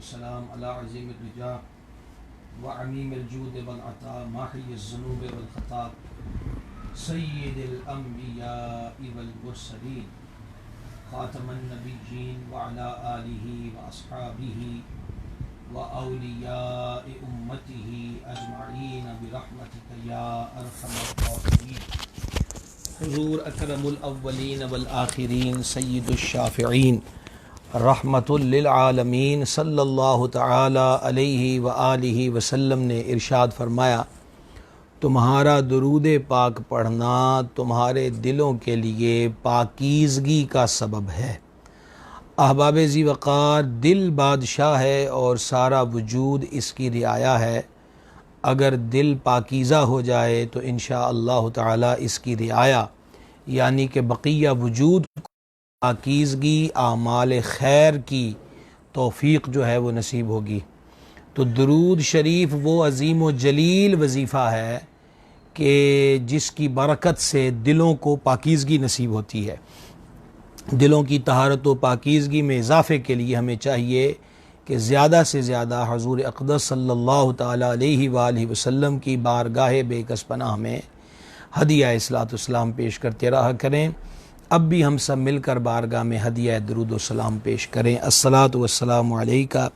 والسلام على عظيم الرجاء وعميم الجود والعطاء ماحي الذنوب والخطاء سيد الأنبياء والمرسلين خاتم النبيين وعلى آله وأصحابه وأولياء أمته أجمعين برحمتك يا أرحم الراحمين. حضور اکرم الاولین والآخرین سید الشافعین رحمت للعالمین صلی اللہ تعالی علیہ وآلہ وسلم نے ارشاد فرمایا، تمہارا درود پاک پڑھنا تمہارے دلوں کے لیے پاکیزگی کا سبب ہے۔ احباب ذی وقار، دل بادشاہ ہے اور سارا وجود اس کی رعایا ہے۔ اگر دل پاکیزہ ہو جائے تو انشاءاللہ تعالی اس کی رعایا یعنی کہ بقیہ وجود کو پاکیزگی اعمال خیر کی توفیق جو ہے وہ نصیب ہوگی۔ تو درود شریف وہ عظیم و جلیل وظیفہ ہے کہ جس کی برکت سے دلوں کو پاکیزگی نصیب ہوتی ہے۔ دلوں کی طہارت و پاکیزگی میں اضافے کے لیے ہمیں چاہیے کہ زیادہ سے زیادہ حضور اقدس صلی اللہ تعالیٰ علیہ وآلہ وسلم کی بارگاہ بے کس پناہ میں ہدیہ اصلاۃ والسلام پیش کرتے رہا کریں۔ اب بھی ہم سب مل کر بارگاہ میں ہدیہ درود و سلام پیش کریں۔ الصلاۃ والسلام علیکہ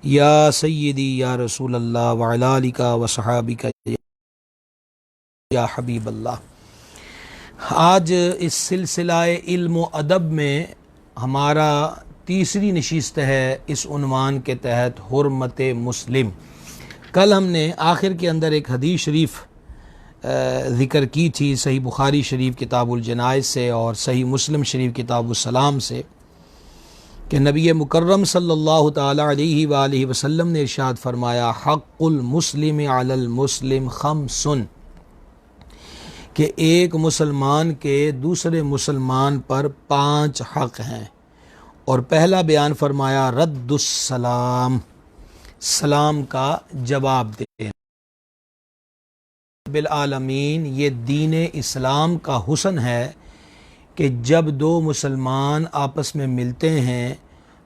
یا سیدی یا رسول اللہ وعلی آلک و صحابک یا حبیب اللہ۔ آج اس سلسلہ علم و ادب میں ہمارا تیسری نشست ہے اس عنوان کے تحت حرمت مسلم۔ کل ہم نے آخر کے اندر ایک حدیث شریف ذکر کی تھی صحیح بخاری شریف کتاب الجنائز سے اور صحیح مسلم شریف کتاب السلام سے کہ نبی مکرم صلی اللہ تعالی علیہ وآلہ وسلم نے ارشاد فرمایا، حق المسلم علی المسلم خمس، کہ ایک مسلمان کے دوسرے مسلمان پر 5 حق ہیں۔ اور پہلا بیان فرمایا رد السلام، سلام کا جواب دے۔ بالعالمین، یہ دین اسلام کا حسن ہے کہ جب دو مسلمان آپس میں ملتے ہیں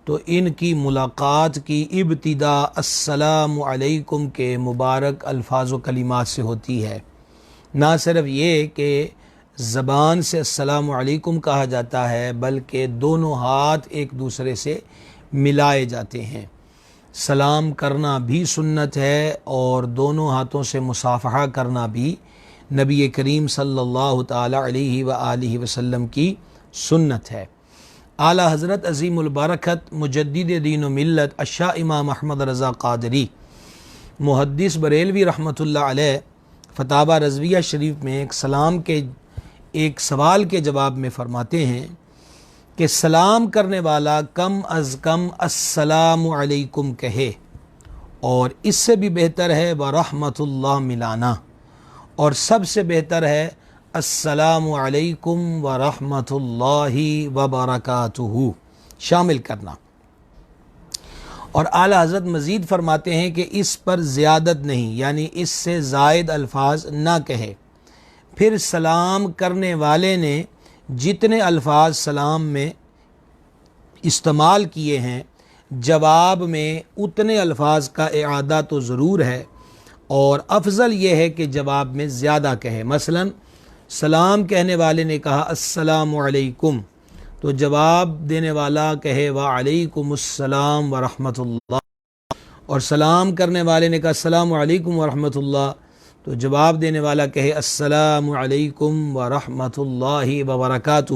تو ان کی ملاقات کی ابتدا السلام علیکم کے مبارک الفاظ و کلمات سے ہوتی ہے۔ نہ صرف یہ کہ زبان سے السلام علیکم کہا جاتا ہے بلکہ دونوں ہاتھ ایک دوسرے سے ملائے جاتے ہیں۔ سلام کرنا بھی سنت ہے اور دونوں ہاتھوں سے مصافحہ کرنا بھی نبی کریم صلی اللہ تعالی علیہ وآلہ وسلم کی سنت ہے۔ اعلیٰ حضرت عظیم البرکت مجدد دین و ملت الشاہ امام احمد رضا قادری محدث بریلوی رحمۃ اللہ علیہ فتاوی رضویہ شریف میں ایک سوال کے جواب میں فرماتے ہیں کہ سلام کرنے والا کم از کم السلام علیکم کہے، اور اس سے بھی بہتر ہے ورحمۃ اللہ ملانا، اور سب سے بہتر ہے السلام علیکم ورحمۃ اللہ وبرکاتہ شامل کرنا۔ اور اعلیٰ حضرت مزید فرماتے ہیں کہ اس پر زیادت نہیں، یعنی اس سے زائد الفاظ نہ کہے۔ پھر سلام کرنے والے نے جتنے الفاظ سلام میں استعمال کیے ہیں جواب میں اتنے الفاظ کا اعادہ تو ضرور ہے، اور افضل یہ ہے کہ جواب میں زیادہ کہے۔ مثلا سلام کہنے والے نے کہا السلام علیکم تو جواب دینے والا کہے وعلیکم السلام ورحمۃ اللہ، اور سلام کرنے والے نے کہا السلام علیکم ورحمۃ اللہ تو جواب دینے والا کہے السلام علیکم ورحمۃ اللہ وبرکاتہ۔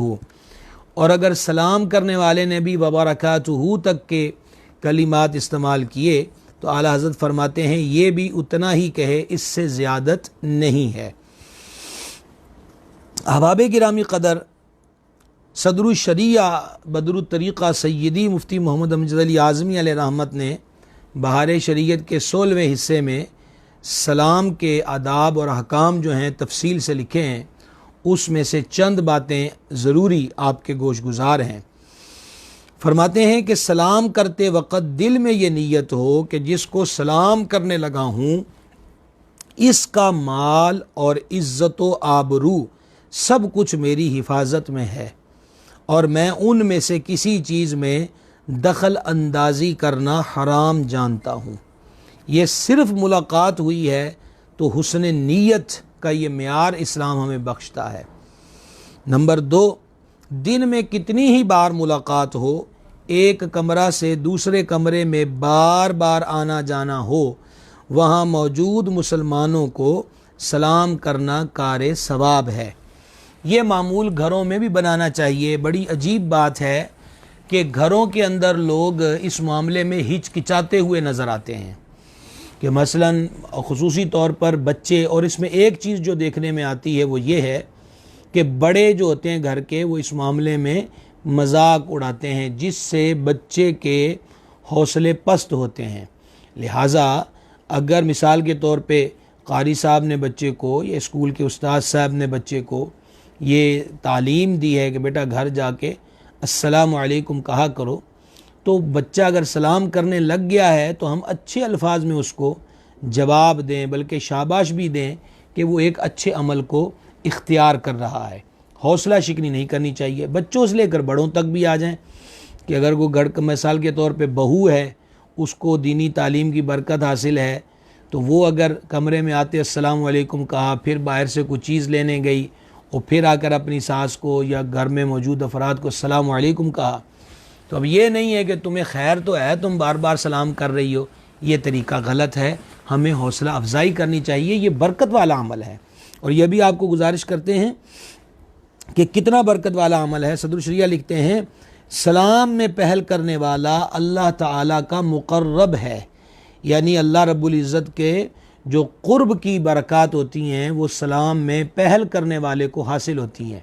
اور اگر سلام کرنے والے نے بھی وبرکاتہ تک کے کلمات استعمال کیے تو اعلیٰ حضرت فرماتے ہیں یہ بھی اتنا ہی کہے، اس سے زیادت نہیں ہے۔ احباب گرامی قدر، صدر الشریعہ بدر الطریقہ سیدی مفتی محمد امجد علی اعظمی علیہ رحمت نے بہار شریعت کے 16ویں حصے میں سلام کے آداب اور احکام جو ہیں تفصیل سے لکھے ہیں، اس میں سے چند باتیں ضروری آپ کے گوش گزار ہیں۔ فرماتے ہیں کہ سلام کرتے وقت دل میں یہ نیت ہو کہ جس کو سلام کرنے لگا ہوں اس کا مال اور عزت و آبرو سب کچھ میری حفاظت میں ہے، اور میں ان میں سے کسی چیز میں دخل اندازی کرنا حرام جانتا ہوں۔ یہ صرف ملاقات ہوئی ہے تو حسن نیت کا یہ معیار اسلام ہمیں بخشتا ہے۔ نمبر 2، دن میں کتنی ہی بار ملاقات ہو، ایک کمرہ سے دوسرے کمرے میں بار بار آنا جانا ہو، وہاں موجود مسلمانوں کو سلام کرنا کار ثواب ہے۔ یہ معمول گھروں میں بھی بنانا چاہیے۔ بڑی عجیب بات ہے کہ گھروں کے اندر لوگ اس معاملے میں ہچکچاتے ہوئے نظر آتے ہیں کہ مثلاً خصوصی طور پر بچے، اور اس میں ایک چیز جو دیکھنے میں آتی ہے وہ یہ ہے کہ بڑے جو ہوتے ہیں گھر کے، وہ اس معاملے میں مذاق اڑاتے ہیں، جس سے بچے کے حوصلے پست ہوتے ہیں۔ لہٰذا اگر مثال کے طور پہ قاری صاحب نے بچے کو یا اسکول کے استاد صاحب نے بچے کو یہ تعلیم دی ہے کہ بیٹا گھر جا کے السلام علیکم کہا کرو، تو بچہ اگر سلام کرنے لگ گیا ہے تو ہم اچھے الفاظ میں اس کو جواب دیں، بلکہ شاباش بھی دیں کہ وہ ایک اچھے عمل کو اختیار کر رہا ہے۔ حوصلہ شکنی نہیں کرنی چاہیے۔ بچوں سے لے کر بڑوں تک بھی آ جائیں کہ اگر کوئی گھر مثال کے طور پہ بہو ہے، اس کو دینی تعلیم کی برکت حاصل ہے، تو وہ اگر کمرے میں آتے السلام علیکم کہا، پھر باہر سے کوئی چیز لینے گئی اور پھر آ کر اپنی ساس کو یا گھر میں موجود افراد کو السلام علیکم کہا، تو اب یہ نہیں ہے کہ تمہیں خیر تو ہے، تم بار بار سلام کر رہی ہو، یہ طریقہ غلط ہے۔ ہمیں حوصلہ افزائی کرنی چاہیے، یہ برکت والا عمل ہے۔ اور یہ بھی آپ کو گزارش کرتے ہیں کہ کتنا برکت والا عمل ہے۔ صدر الشریعہ لکھتے ہیں، سلام میں پہل کرنے والا اللہ تعالیٰ کا مقرب ہے، یعنی اللہ رب العزت کے جو قرب کی برکات ہوتی ہیں وہ سلام میں پہل کرنے والے کو حاصل ہوتی ہیں۔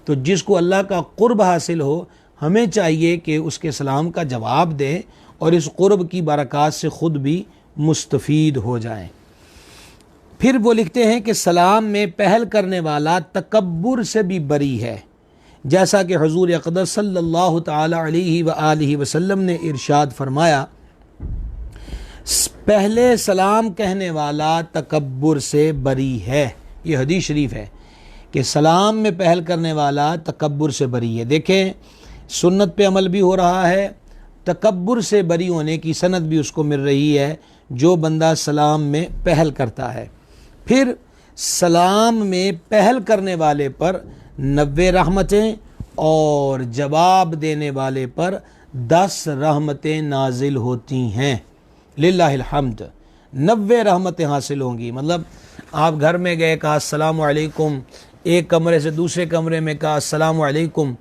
تو جس کو اللہ کا قرب حاصل ہو، ہمیں چاہیے کہ اس کے سلام کا جواب دیں اور اس قرب کی برکات سے خود بھی مستفید ہو جائیں۔ پھر وہ لکھتے ہیں کہ سلام میں پہل کرنے والا تکبر سے بھی بری ہے، جیسا کہ حضور اقدس صلی اللہ تعالی علیہ وآلہ وسلم نے ارشاد فرمایا، پہلے سلام کہنے والا تکبر سے بری ہے۔ یہ حدیث شریف ہے کہ سلام میں پہل کرنے والا تکبر سے بری ہے۔ دیکھیں، سنت پہ عمل بھی ہو رہا ہے، تکبر سے بری ہونے کی سند بھی اس کو مل رہی ہے جو بندہ سلام میں پہل کرتا ہے۔ پھر سلام میں پہل کرنے والے پر 90 رحمتیں اور جواب دینے والے پر 10 رحمتیں نازل ہوتی ہیں۔ للہ الحمد، 90 رحمتیں حاصل ہوں گی۔ مطلب آپ گھر میں گئے، کہا السلام علیکم، ایک کمرے سے دوسرے کمرے میں کہا السلام علیکم،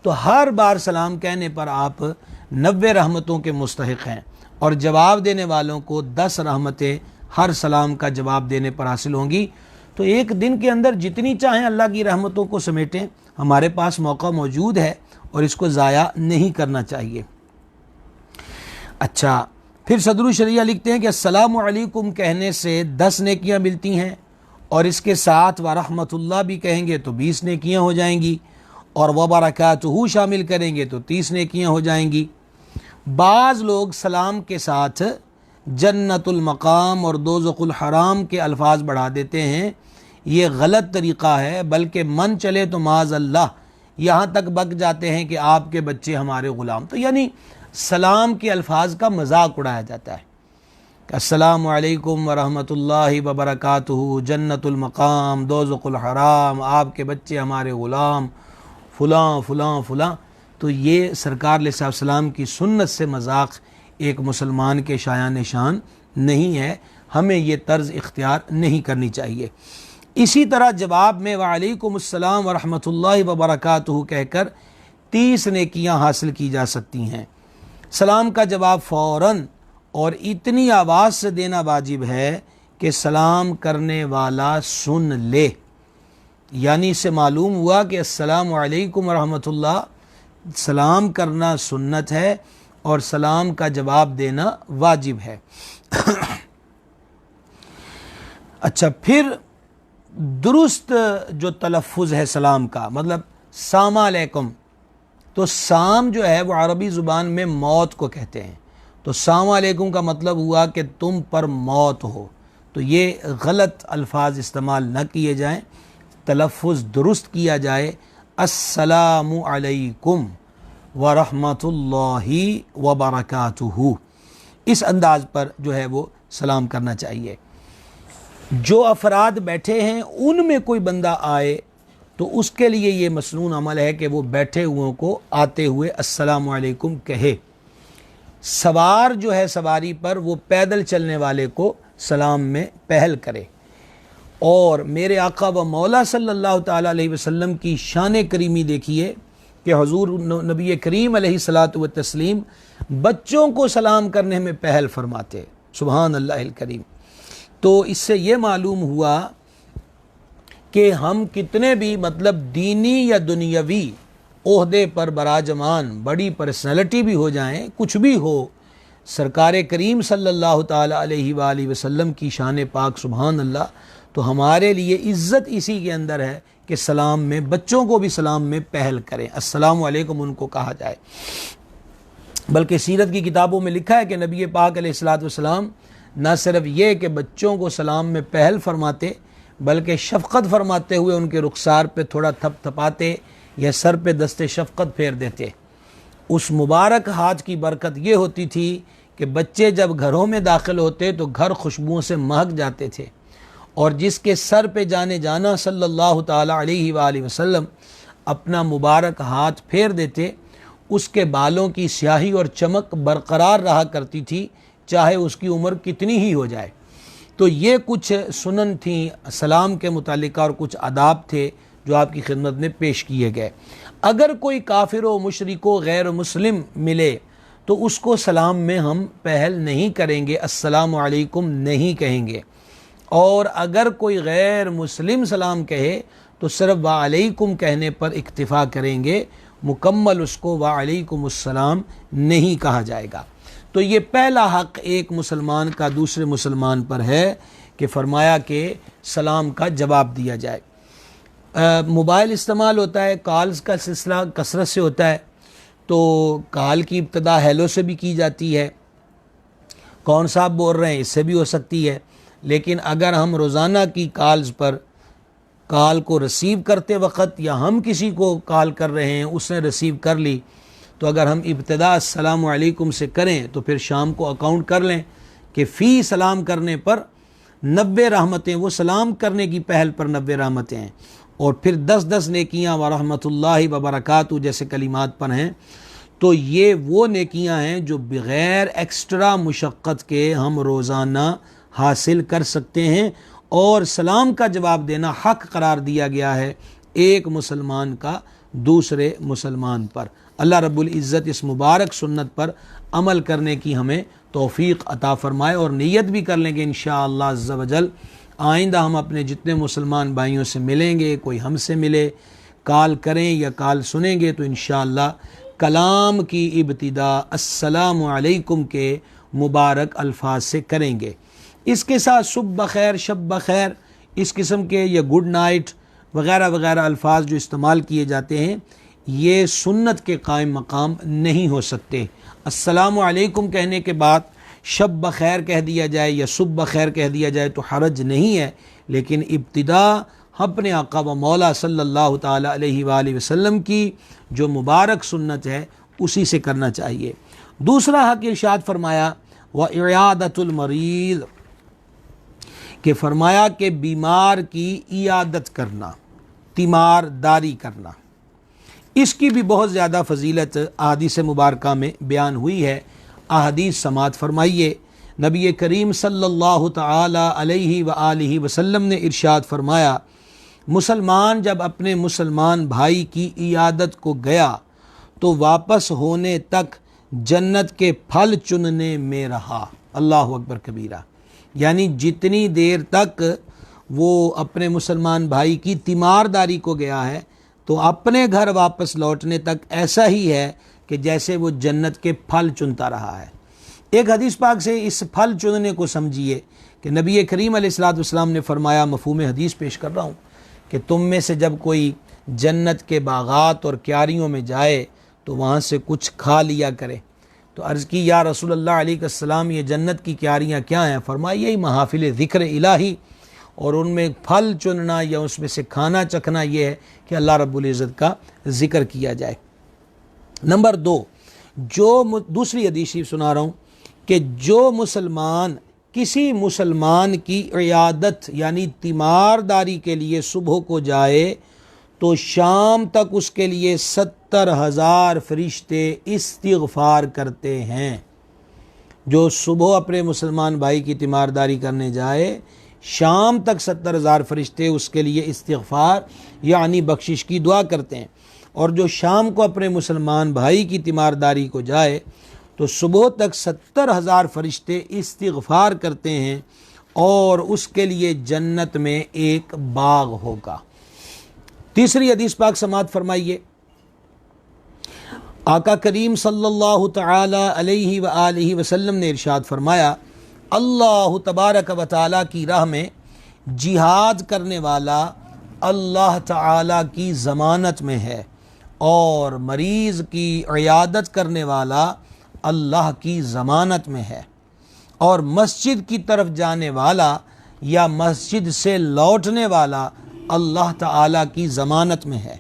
تو ہر بار سلام کہنے پر آپ 90 رحمتوں کے مستحق ہیں، اور جواب دینے والوں کو 10 رحمتیں ہر سلام کا جواب دینے پر حاصل ہوں گی۔ تو ایک دن کے اندر جتنی چاہیں اللہ کی رحمتوں کو سمیٹیں، ہمارے پاس موقع موجود ہے اور اس کو ضائع نہیں کرنا چاہیے۔ اچھا، پھر صدر الشریعہ لکھتے ہیں کہ السلام علیکم کہنے سے 10 نیکیاں ملتی ہیں، اور اس کے ساتھ ورحمۃ اللہ بھی کہیں گے تو 20 نیکیاں ہو جائیں گی، اور وبرکاتہ شامل کریں گے تو 30 نیکیاں ہو جائیں گی۔ بعض لوگ سلام کے ساتھ جنت المقام اور دوزخ الحرام کے الفاظ بڑھا دیتے ہیں۔ یہ غلط طریقہ ہے، بلکہ من چلے تو معاذ اللہ یہاں تک بک جاتے ہیں کہ آپ کے بچے ہمارے غلام۔ تو یعنی سلام کے الفاظ کا مذاق اڑایا جاتا ہے کہ السلام علیکم ورحمۃ اللہ وبرکاتہ، جنت المقام، دوزخ الحرام، آپ کے بچے ہمارے غلام، فلاں فلاں فلاں۔ تو یہ سرکار علیہ السلام کی سنت سے مذاق ایک مسلمان کے شایان نشان نہیں ہے، ہمیں یہ طرز اختیار نہیں کرنی چاہیے۔ اسی طرح جواب میں وعلیکم السلام ورحمۃ اللہ وبرکاتہ کہہ کر 30 نیکیاں حاصل کی جا سکتی ہیں۔ سلام کا جواب فوراً اور اتنی آواز سے دینا واجب ہے کہ سلام کرنے والا سن لے، یعنی اس سے معلوم ہوا کہ السلام علیکم ورحمۃ اللہ سلام کرنا سنت ہے اور سلام کا جواب دینا واجب ہے۔ اچھا، پھر درست جو تلفظ ہے سلام کا، مطلب سلام علیکم، تو سام جو ہے وہ عربی زبان میں موت کو کہتے ہیں، تو السلام علیکم کا مطلب ہوا کہ تم پر موت ہو، تو یہ غلط الفاظ استعمال نہ کیے جائیں، تلفظ درست کیا جائے السلام علیکم، ورحمۃ اللہ وبرکاتہ، اس انداز پر جو ہے وہ سلام کرنا چاہیے۔ جو افراد بیٹھے ہیں ان میں کوئی بندہ آئے تو اس کے لیے یہ مسنون عمل ہے کہ وہ بیٹھے ہوئوں کو آتے ہوئے السلام علیکم کہے۔ سوار جو ہے سواری پر، وہ پیدل چلنے والے کو سلام میں پہل کرے۔ اور میرے آقا و مولا صلی اللہ تعالیٰ علیہ وسلم کی شان کریمی دیکھیے کہ حضور نبی کریم علیہ الصلاۃ والتسلیم بچوں کو سلام کرنے میں پہل فرماتے، سبحان اللہ الکریم۔ تو اس سے یہ معلوم ہوا کہ ہم کتنے بھی دینی یا دنیاوی عہدے پر براجمان، بڑی پرسنالٹی بھی ہو جائیں، کچھ بھی ہو، سرکار کریم صلی اللہ تعالیٰ علیہ وآلہ وسلم کی شان پاک سبحان اللہ، تو ہمارے لیے عزت اسی کے اندر ہے کہ سلام میں، بچوں کو بھی سلام میں پہل کریں، السلام علیکم ان کو کہا جائے۔ بلکہ سیرت کی کتابوں میں لکھا ہے کہ نبی پاک علیہ الصلاۃ والسلام نہ صرف یہ کہ بچوں کو سلام میں پہل فرماتے، بلکہ شفقت فرماتے ہوئے ان کے رخسار پہ تھوڑا تھپ تھپاتے یا سر پہ دست شفقت پھیر دیتے۔ اس مبارک ہاتھ کی برکت یہ ہوتی تھی کہ بچے جب گھروں میں داخل ہوتے تو گھر خوشبوؤں سے مہک جاتے تھے، اور جس کے سر پہ جانے جانا صلی اللہ تعالیٰ علیہ وآلہ وسلم اپنا مبارک ہاتھ پھیر دیتے، اس کے بالوں کی سیاہی اور چمک برقرار رہا کرتی تھی، چاہے اس کی عمر کتنی ہی ہو جائے۔ تو یہ کچھ سنن تھیں سلام کے متعلق اور کچھ آداب تھے جو آپ کی خدمت میں پیش کیے گئے۔ اگر کوئی کافر و مشرک و غیر مسلم ملے تو اس کو سلام میں ہم پہل نہیں کریں گے، السلام علیکم نہیں کہیں گے، اور اگر کوئی غیر مسلم سلام کہے تو صرف وعلیکم کہنے پر اکتفا کریں گے، مکمل اس کو وعلیکم السلام نہیں کہا جائے گا۔ تو یہ پہلا حق ایک مسلمان کا دوسرے مسلمان پر ہے کہ فرمایا کہ سلام کا جواب دیا جائے۔ موبائل استعمال ہوتا ہے، کالز کا سلسلہ کثرت سے ہوتا ہے، تو کال کی ابتدا ہیلو سے بھی کی جاتی ہے، کون صاحب بول رہے ہیں اس سے بھی ہو سکتی ہے، لیکن اگر ہم روزانہ کی کالز پر کال کو ریسیو کرتے وقت یا ہم کسی کو کال کر رہے ہیں اس نے ریسیو کر لی، تو اگر ہم ابتدا السلام علیکم سے کریں تو پھر شام کو اکاؤنٹ کر لیں کہ فی سلام کرنے پر 90 رحمتیں، وہ سلام کرنے کی پہل پر 90 رحمتیں ہیں، اور پھر 10 نیکیاں ورحمۃ اللہ وبرکاتہ جیسے کلمات پر ہیں۔ تو یہ وہ نیکیاں ہیں جو بغیر ایکسٹرا مشقت کے ہم روزانہ حاصل کر سکتے ہیں، اور سلام کا جواب دینا حق قرار دیا گیا ہے ایک مسلمان کا دوسرے مسلمان پر۔ اللہ رب العزت اس مبارک سنت پر عمل کرنے کی ہمیں توفیق عطا فرمائے، اور نیت بھی کر لیں گے انشاءاللہ عز و جل آئندہ ہم اپنے جتنے مسلمان بھائیوں سے ملیں گے، کوئی ہم سے ملے، کال کریں یا کال سنیں گے، تو انشاءاللہ کلام کی ابتدا السلام علیکم کے مبارک الفاظ سے کریں گے۔ اس کے ساتھ صبح بخیر، شب بخیر، اس قسم کے یا گڈ نائٹ وغیرہ وغیرہ الفاظ جو استعمال کیے جاتے ہیں، یہ سنت کے قائم مقام نہیں ہو سکتے۔ السلام علیکم کہنے کے بعد شب بخیر کہہ دیا جائے یا صبح بخیر کہہ دیا جائے تو حرج نہیں ہے، لیکن ابتدا اپنے آقا و مولا صلی اللہ تعالیٰ علیہ وآلہ وسلم کی جو مبارک سنت ہے اسی سے کرنا چاہیے۔ دوسرا حق ارشاد فرمایا وَإِعَادَةُ الْمَرِيضِ، کہ فرمایا کہ بیمار کی عیادت کرنا، تیمار داری کرنا، اس کی بھی بہت زیادہ فضیلت احادیث مبارکہ میں بیان ہوئی ہے۔ احادیث سماعت فرمائیے، نبی کریم صلی اللہ تعالی علیہ وآلہ وسلم نے ارشاد فرمایا، مسلمان جب اپنے مسلمان بھائی کی عیادت کو گیا تو واپس ہونے تک جنت کے پھل چننے میں رہا۔ اللہ اکبر کبیرہ، یعنی جتنی دیر تک وہ اپنے مسلمان بھائی کی تیمارداری کو گیا ہے تو اپنے گھر واپس لوٹنے تک ایسا ہی ہے کہ جیسے وہ جنت کے پھل چنتا رہا ہے۔ ایک حدیث پاک سے اس پھل چننے کو سمجھیے کہ نبی کریم علیہ الصلوۃ والسلام نے فرمایا، مفہوم حدیث پیش کر رہا ہوں، کہ تم میں سے جب کوئی جنت کے باغات اور کیاریوں میں جائے تو وہاں سے کچھ کھا لیا کرے۔ تو عرض کی یا رسول اللہ علیہ السلام، یہ جنت کی کیاریاں کیا ہیں؟ فرمایا یہی محافل ذکر الہی، اور ان میں پھل چننا یا اس میں سے کھانا چکھنا یہ ہے کہ اللہ رب العزت کا ذکر کیا جائے۔ نمبر 2، دوسری حدیث سنا رہا ہوں کہ جو مسلمان کسی مسلمان کی عیادت یعنی تیمارداری کے لیے صبح کو جائے تو شام تک اس کے لیے 70,000 فرشتے استغفار کرتے ہیں۔ جو صبح اپنے مسلمان بھائی کی تیمارداری کرنے جائے، شام تک 70,000 فرشتے اس کے لیے استغفار یعنی بخشش کی دعا کرتے ہیں، اور جو شام کو اپنے مسلمان بھائی کی تیمارداری کو جائے تو صبح تک 70,000 فرشتے استغفار کرتے ہیں، اور اس کے لیے جنت میں ایک باغ ہوگا۔ تیسری حدیث پاک سماعت فرمائیے، آقا کریم صلی اللہ تعالی علیہ وآلہ وسلم نے ارشاد فرمایا، اللہ تبارک و تعالی کی راہ میں جہاد کرنے والا اللہ تعالی کی ضمانت میں ہے، اور مریض کی عیادت کرنے والا اللہ کی ضمانت میں ہے، اور مسجد کی طرف جانے والا یا مسجد سے لوٹنے والا اللہ تعالی کی ضمانت میں ہے،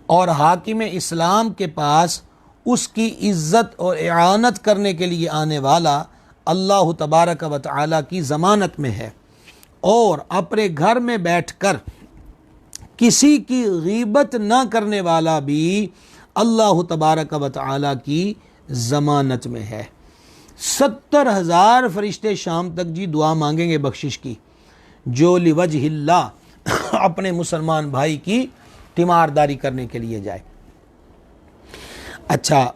اور حاکم اسلام کے پاس اس کی عزت اور اعانت کرنے کے لیے آنے والا اللہ تبارک و تعالی کی ضمانت میں ہے، اور اپنے گھر میں بیٹھ کر کسی کی غیبت نہ کرنے والا بھی اللہ تبارک و تعالی کی ضمانت میں ہے۔ 70,000 فرشتے شام تک جی دعا مانگیں گے بخشش کی، جو لوجہ اللہ اپنے مسلمان بھائی کی تیمارداری کرنے کے لیے جائے۔ اچھا،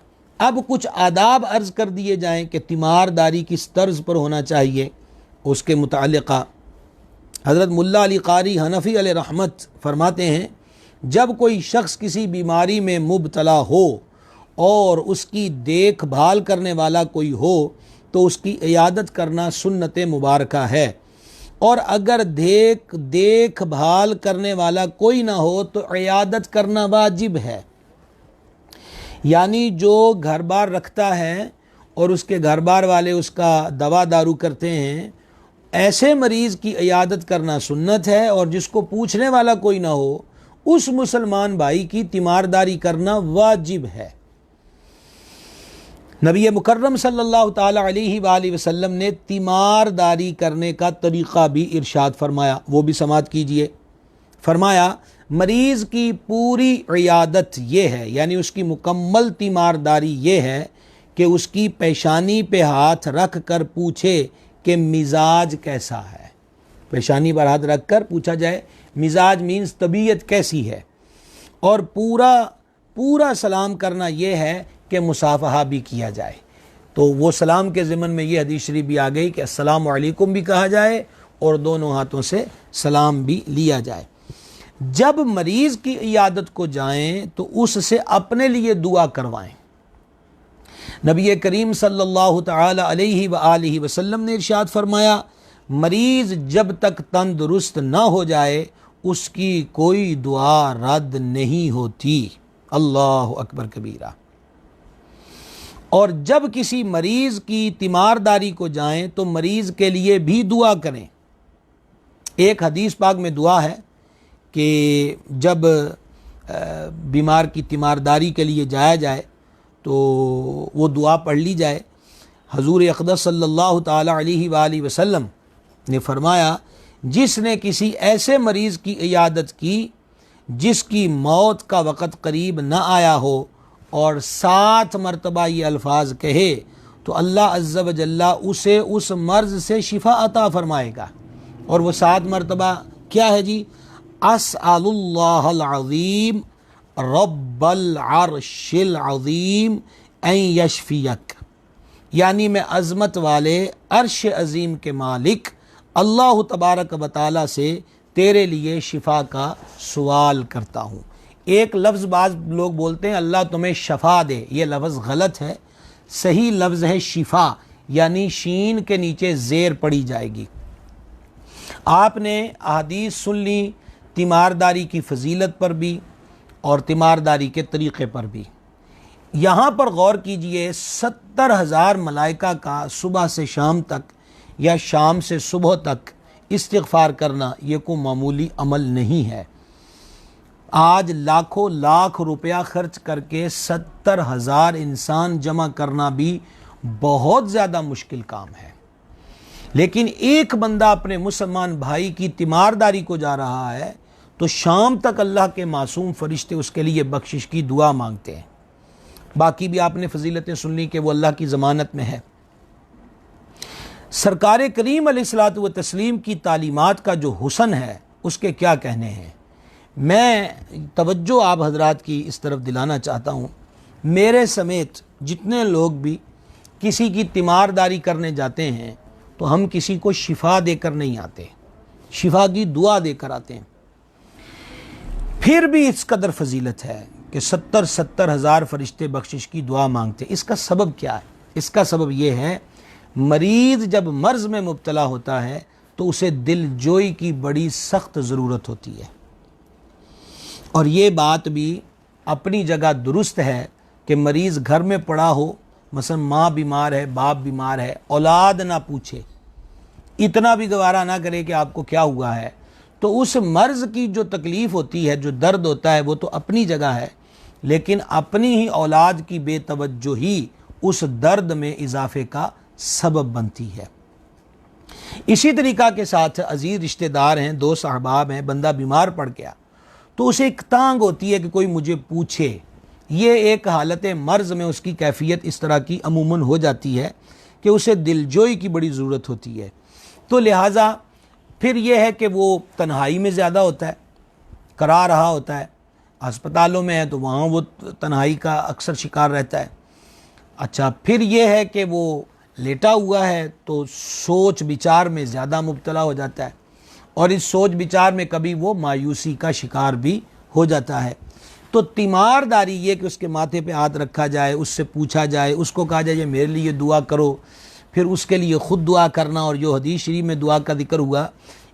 اب کچھ آداب عرض کر دیے جائیں کہ تیمارداری کس طرز پر ہونا چاہیے۔ اس کے متعلقہ حضرت ملا علی قاری حنفی علیہ رحمت فرماتے ہیں، جب کوئی شخص کسی بیماری میں مبتلا ہو اور اس کی دیکھ بھال کرنے والا کوئی ہو تو اس کی عیادت کرنا سنت مبارکہ ہے، اور اگر دیکھ بھال کرنے والا کوئی نہ ہو تو عیادت کرنا واجب ہے۔ یعنی جو گھر بار رکھتا ہے اور اس کے گھر بار والے اس کا دوا دارو کرتے ہیں، ایسے مریض کی عیادت کرنا سنت ہے، اور جس کو پوچھنے والا کوئی نہ ہو اس مسلمان بھائی کی تیمارداری کرنا واجب ہے۔ نبی مکرم صلی اللہ تعالی علیہ وآلہ وسلم نے تیمارداری کرنے کا طریقہ بھی ارشاد فرمایا، وہ بھی سماعت کیجئے۔ فرمایا، مریض کی پوری عیادت یہ ہے، یعنی اس کی مکمل تیمارداری یہ ہے کہ اس کی پیشانی پہ ہاتھ رکھ کر پوچھے کہ مزاج کیسا ہے۔ پیشانی پر ہاتھ رکھ کر پوچھا جائے مزاج مینز طبیعت کیسی ہے، اور پورا سلام کرنا یہ ہے کہ مصافحہ بھی کیا جائے۔ تو وہ سلام کے ضمن میں یہ حدیث شریف بھی آ گئی کہ السلام علیکم بھی کہا جائے اور دونوں ہاتھوں سے سلام بھی لیا جائے۔ جب مریض کی عیادت کو جائیں تو اس سے اپنے لیے دعا کروائیں۔ نبی کریم صلی اللہ تعالی علیہ وآلہ وسلم نے ارشاد فرمایا، مریض جب تک تندرست نہ ہو جائے اس کی کوئی دعا رد نہیں ہوتی۔ اللہ اکبر کبیرہ۔ اور جب کسی مریض کی تیمارداری کو جائیں تو مریض کے لیے بھی دعا کریں۔ ایک حدیث پاک میں دعا ہے کہ جب بیمار کی تیمارداری کے لیے جایا جائے تو وہ دعا پڑھ لی جائے۔ حضور اقدس صلی اللہ تعالی علیہ وآلہ وسلم نے فرمایا، جس نے کسی ایسے مریض کی عیادت کی جس کی موت کا وقت قریب نہ آیا ہو اور 7 مرتبہ یہ الفاظ کہے تو اللہ عز و جل اسے اس مرض سے شفا عطا فرمائے گا۔ اور وہ 7 مرتبہ کیا ہے جی؟ اسأل اللہ العظیم رب العرش العظیم ان یشفیک، یعنی میں عظمت والے عرش عظیم کے مالک اللہ تبارک و تعالی سے تیرے لیے شفا کا سوال کرتا ہوں۔ ایک لفظ بعض لوگ بولتے ہیں اللہ تمہیں شفا دے، یہ لفظ غلط ہے۔ صحیح لفظ ہے شفا، یعنی شین کے نیچے زیر پڑی جائے گی۔ آپ نے احادیث سن لی تیمارداری کی فضیلت پر بھی اور تیمارداری کے طریقے پر بھی۔ یہاں پر غور کیجئے، 70,000 ملائکہ کا صبح سے شام تک یا شام سے صبح تک استغفار کرنا یہ کوئی معمولی عمل نہیں ہے۔ آج لاکھوں لاکھ روپیہ خرچ کر کے 70,000 انسان جمع کرنا بھی بہت زیادہ مشکل کام ہے، لیکن ایک بندہ اپنے مسلمان بھائی کی تیمارداری کو جا رہا ہے تو شام تک اللہ کے معصوم فرشتے اس کے لیے بخشش کی دعا مانگتے ہیں۔ باقی بھی آپ نے فضیلتیں سن لی کہ وہ اللہ کی ضمانت میں ہے۔ سرکار کریم علیہ الصلوۃ والتسلیم کی تعلیمات کا جو حسن ہے اس کے کیا کہنے ہیں۔ میں توجہ آپ حضرات کی اس طرف دلانا چاہتا ہوں، میرے سمیت جتنے لوگ بھی کسی کی تیمارداری کرنے جاتے ہیں تو ہم کسی کو شفا دے کر نہیں آتے، شفا کی دعا دے کر آتے ہیں۔ پھر بھی اس قدر فضیلت ہے کہ 70,000 فرشتے بخشش کی دعا مانگتے ہیں۔ اس کا سبب کیا ہے؟ اس کا سبب یہ ہے، مریض جب مرض میں مبتلا ہوتا ہے تو اسے دل جوئی کی بڑی سخت ضرورت ہوتی ہے، اور یہ بات بھی اپنی جگہ درست ہے کہ مریض گھر میں پڑا ہو، مثلا ماں بیمار ہے، باپ بیمار ہے، اولاد نہ پوچھے، اتنا بھی گوارا نہ کرے کہ آپ کو کیا ہوا ہے، تو اس مرض کی جو تکلیف ہوتی ہے، جو درد ہوتا ہے، وہ تو اپنی جگہ ہے، لیکن اپنی ہی اولاد کی بے توجہی اس درد میں اضافے کا سبب بنتی ہے۔ اسی طریقہ کے ساتھ عزیز رشتہ دار ہیں، دوست احباب ہیں، بندہ بیمار پڑ گیا تو اسے ایک تانگ ہوتی ہے کہ کوئی مجھے پوچھے۔ یہ ایک حالت مرض میں اس کی کیفیت اس طرح کی عموماً ہو جاتی ہے کہ اسے دلجوئی کی بڑی ضرورت ہوتی ہے، تو لہٰذا پھر یہ ہے کہ وہ تنہائی میں زیادہ ہوتا ہے، کرا رہا ہوتا ہے، ہسپتالوں میں ہے تو وہاں وہ تنہائی کا اکثر شکار رہتا ہے۔ اچھا، پھر یہ ہے کہ وہ لیٹا ہوا ہے تو سوچ بچار میں زیادہ مبتلا ہو جاتا ہے، اور اس سوچ بچار میں کبھی وہ مایوسی کا شکار بھی ہو جاتا ہے۔ تو تیمارداری یہ کہ اس کے ماتھے پہ ہاتھ رکھا جائے، اس سے پوچھا جائے، اس کو کہا جائے میرے لیے دعا کرو، پھر اس کے لیے خود دعا کرنا، اور جو حدیث شریف میں دعا کا ذکر ہوا،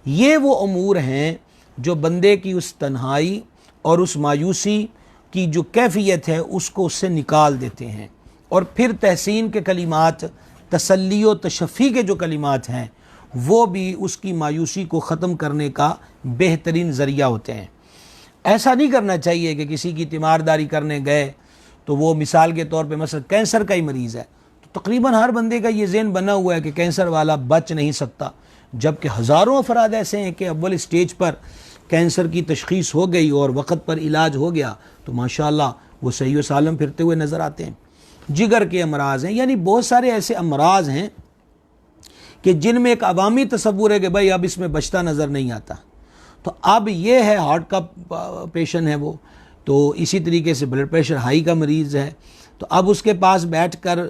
یہ وہ امور ہیں جو بندے کی اس تنہائی اور اس مایوسی کی جو کیفیت ہے اس کو اس سے نکال دیتے ہیں، اور پھر تحسین کے کلمات، تسلی و تشفی کے جو کلمات ہیں وہ بھی اس کی مایوسی کو ختم کرنے کا بہترین ذریعہ ہوتے ہیں۔ ایسا نہیں کرنا چاہیے کہ کسی کی تیمارداری کرنے گئے تو وہ مثال کے طور پہ مثلا کینسر کا ہی مریض ہے، تو تقریباً ہر بندے کا یہ ذہن بنا ہوا ہے کہ کینسر والا بچ نہیں سکتا، جبکہ ہزاروں افراد ایسے ہیں کہ اول اسٹیج پر کینسر کی تشخیص ہو گئی اور وقت پر علاج ہو گیا تو ماشاءاللہ وہ صحیح و سالم پھرتے ہوئے نظر آتے ہیں۔ جگر کے امراض ہیں، یعنی بہت سارے ایسے امراض ہیں کہ جن میں ایک عوامی تصور ہے کہ بھائی اب اس میں بچتا نظر نہیں آتا، تو اب یہ ہے ہارٹ کا پیشنٹ ہے وہ، تو اسی طریقے سے بلڈ پریشر ہائی کا مریض ہے، تو اب اس کے پاس بیٹھ کر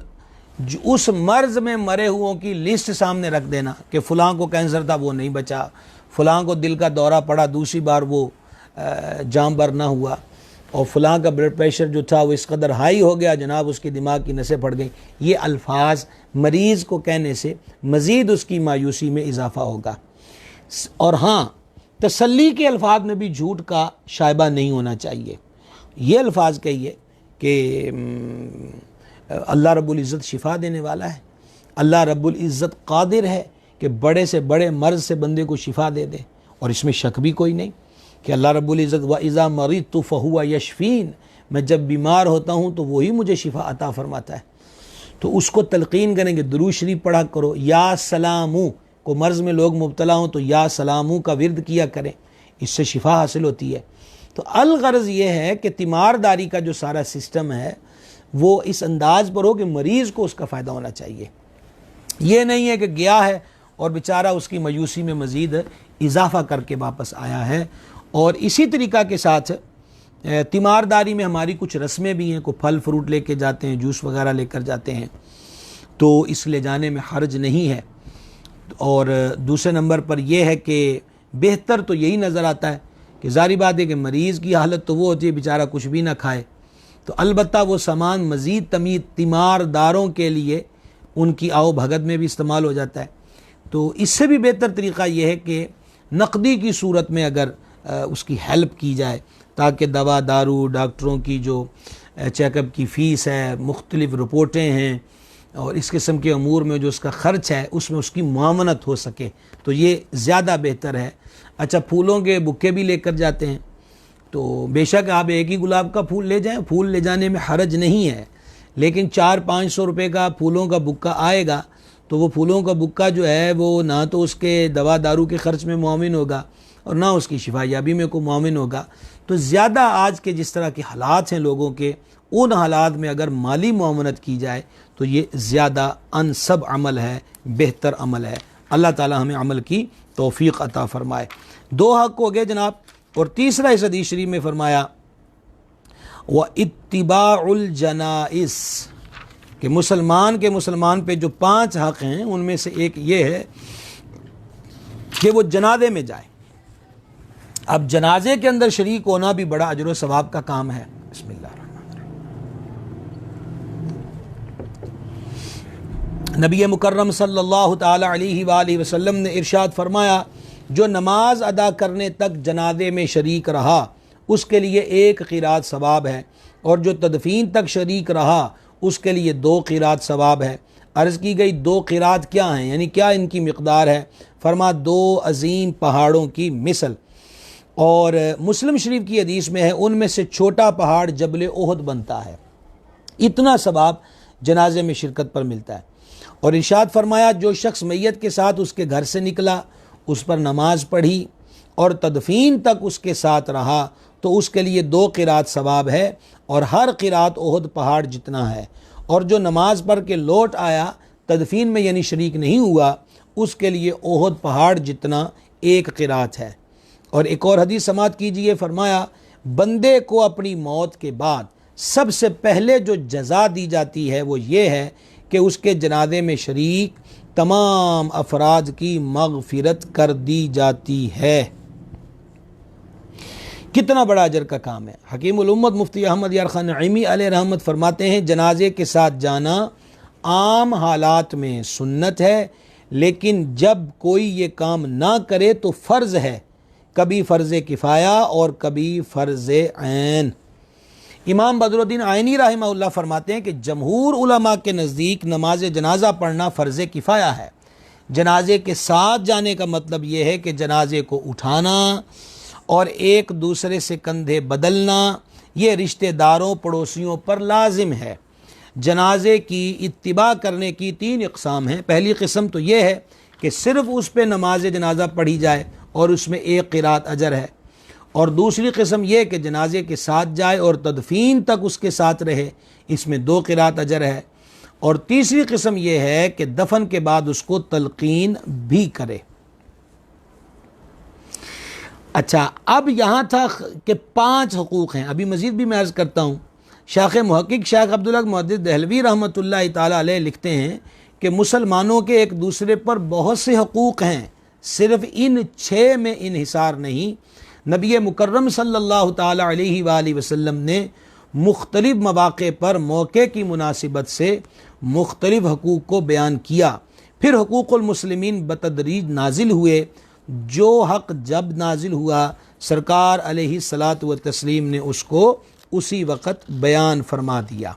اس مرض میں مرے ہوئوں کی لسٹ سامنے رکھ دینا کہ فلاں کو کینسر تھا وہ نہیں بچا، فلاں کو دل کا دورہ پڑا دوسری بار وہ جام بر نہ ہوا، اور فلاں کا بلڈ پریشر جو تھا وہ اس قدر ہائی ہو گیا جناب اس کی دماغ کی نسیں پھٹ گئیں۔ یہ الفاظ مریض کو کہنے سے مزید اس کی مایوسی میں اضافہ ہوگا۔ اور ہاں، تسلی کے الفاظ میں بھی جھوٹ کا شائبہ نہیں ہونا چاہیے۔ یہ الفاظ کہیے کہ اللہ رب العزت شفا دینے والا ہے، اللہ رب العزت قادر ہے کہ بڑے سے بڑے مرض سے بندے کو شفا دے دے، اور اس میں شک بھی کوئی نہیں کہ اللہ رب العزت وَإِذَا مَرِضْتُ فَهُوَ يَشْفِينِ، میں جب بیمار ہوتا ہوں تو وہی مجھے شفا عطا فرماتا ہے۔ تو اس کو تلقین کریں گے، درود شریف پڑھا کرو، یا سلامو، کو مرض میں لوگ مبتلا ہوں تو یا سلامو کا ورد کیا کریں، اس سے شفا حاصل ہوتی ہے۔ تو الغرض یہ ہے کہ تیمارداری کا جو سارا سسٹم ہے وہ اس انداز پر ہو کہ مریض کو اس کا فائدہ ہونا چاہیے، یہ نہیں ہے کہ گیا ہے اور بیچارہ اس کی مایوسی میں مزید اضافہ کر کے واپس آیا ہے۔ اور اسی طریقہ کے ساتھ تیمارداری میں ہماری کچھ رسمیں بھی ہیں، کوئی پھل فروٹ لے کے جاتے ہیں، جوس وغیرہ لے کر جاتے ہیں، تو اس لے جانے میں حرج نہیں ہے۔ اور دوسرے نمبر پر یہ ہے کہ بہتر تو یہی نظر آتا ہے کہ ظاہری بات ہے کہ مریض کی حالت تو وہ ہوتی ہے بیچارہ کچھ بھی نہ کھائے، تو البتہ وہ سامان مزید تیمارداروں کے لیے ان کی آؤ بھگت میں بھی استعمال ہو جاتا ہے۔ تو اس سے بھی بہتر طریقہ یہ ہے کہ نقدی کی صورت میں اگر اس کی ہیلپ کی جائے، تاکہ دوا دارو، ڈاکٹروں کی جو چیک اپ کی فیس ہے، مختلف رپورٹیں ہیں، اور اس قسم کے امور میں جو اس کا خرچ ہے اس میں اس کی معاونت ہو سکے، تو یہ زیادہ بہتر ہے۔ اچھا، پھولوں کے بکے بھی لے کر جاتے ہیں، تو بے شک آپ ایک ہی گلاب کا پھول لے جائیں، پھول لے جانے میں حرج نہیں ہے، لیکن 400-500 روپے کا پھولوں کا بکا آئے گا تو وہ پھولوں کا بکا جو ہے وہ نہ تو اس کے دوا دارو کے خرچ میں معاون ہوگا اور نہ اس کی شفا یابی میں کوئی معاون ہوگا۔ تو زیادہ آج کے جس طرح کے حالات ہیں لوگوں کے، ان حالات میں اگر مالی معاونت کی جائے تو یہ زیادہ انسب عمل ہے، بہتر عمل ہے۔ اللہ تعالی ہمیں عمل کی توفیق عطا فرمائے۔ 2 حق ہو گئے جناب، اور تیسرا اس حدیث شریف میں فرمایا وَاتِّبَاعُ الْجَنَائِزِ، کہ مسلمان پہ جو 5 حق ہیں ان میں سے ایک یہ ہے کہ وہ جنازے میں جائے۔ اب جنازے کے اندر شریک ہونا بھی بڑا اجر و ثواب کا کام ہے۔ بسم اللہ الرحمن الرحیم۔ نبی مکرم صلی اللہ تعالی علیہ وآلہ وسلم نے ارشاد فرمایا، جو نماز ادا کرنے تک جنازے میں شریک رہا اس کے لیے 1 قرات ثواب ہے، اور جو تدفین تک شریک رہا اس کے لیے 2 قرات ثواب ہے۔ عرض کی گئی 2 قرات کیا ہیں، یعنی کیا ان کی مقدار ہے؟ فرما 2 عظیم پہاڑوں کی مثل۔ اور مسلم شریف کی حدیث میں ہے ان میں سے چھوٹا پہاڑ جبل احد بنتا ہے، اتنا ثواب جنازے میں شرکت پر ملتا ہے۔ اور ارشاد فرمایا، جو شخص میت کے ساتھ اس کے گھر سے نکلا، اس پر نماز پڑھی اور تدفین تک اس کے ساتھ رہا تو اس کے لیے 2 قرات ثواب ہے، اور ہر قرات احد پہاڑ جتنا ہے۔ اور جو نماز پڑھ کے لوٹ آیا، تدفین میں یعنی شریک نہیں ہوا، اس کے لیے احد پہاڑ جتنا 1 قرات ہے۔ اور ایک اور حدیث سماعت کیجئے، فرمایا بندے کو اپنی موت کے بعد سب سے پہلے جو جزا دی جاتی ہے وہ یہ ہے کہ اس کے جنازے میں شریک تمام افراد کی مغفرت کر دی جاتی ہے۔ کتنا بڑا اجر کا کام ہے۔ حکیم الامت مفتی احمد یار خان نعیمی علیہ رحمت فرماتے ہیں، جنازے کے ساتھ جانا عام حالات میں سنت ہے، لیکن جب کوئی یہ کام نہ کرے تو فرض ہے، کبھی فرض کفایہ اور کبھی فرض عین۔ امام بدر الدین عینی رحمہ اللہ فرماتے ہیں کہ جمہور علماء کے نزدیک نماز جنازہ پڑھنا فرض کفایہ ہے۔ جنازے کے ساتھ جانے کا مطلب یہ ہے کہ جنازے کو اٹھانا اور ایک دوسرے سے کندھے بدلنا یہ رشتہ داروں پڑوسیوں پر لازم ہے۔ جنازے کی اتباع کرنے کی 3 اقسام ہیں۔ پہلی قسم تو یہ ہے کہ صرف اس پہ نماز جنازہ پڑھی جائے اور اس میں 1 قرات اجر ہے، اور دوسری قسم یہ کہ جنازے کے ساتھ جائے اور تدفین تک اس کے ساتھ رہے، اس میں 2 قرات اجر ہے، اور تیسری قسم یہ ہے کہ دفن کے بعد اس کو تلقین بھی کرے۔ اچھا، اب یہاں تھا کہ 5 حقوق ہیں، ابھی مزید بھی میں عرض کرتا ہوں۔ شیخ محقق شیخ عبدالحق محدث دہلوی رحمۃ اللہ تعالی علیہ لکھتے ہیں کہ مسلمانوں کے ایک دوسرے پر بہت سے حقوق ہیں، صرف ان 6 میں انحصار نہیں۔ نبی مکرم صلی اللہ تعالی علیہ وآلہ وسلم نے مختلف مواقع پر موقع کی مناسبت سے مختلف حقوق کو بیان کیا، پھر حقوق المسلمین بتدریج نازل ہوئے۔ جو حق جب نازل ہوا سرکار علیہ الصلاۃ والتسلیم نے اس کو اسی وقت بیان فرما دیا۔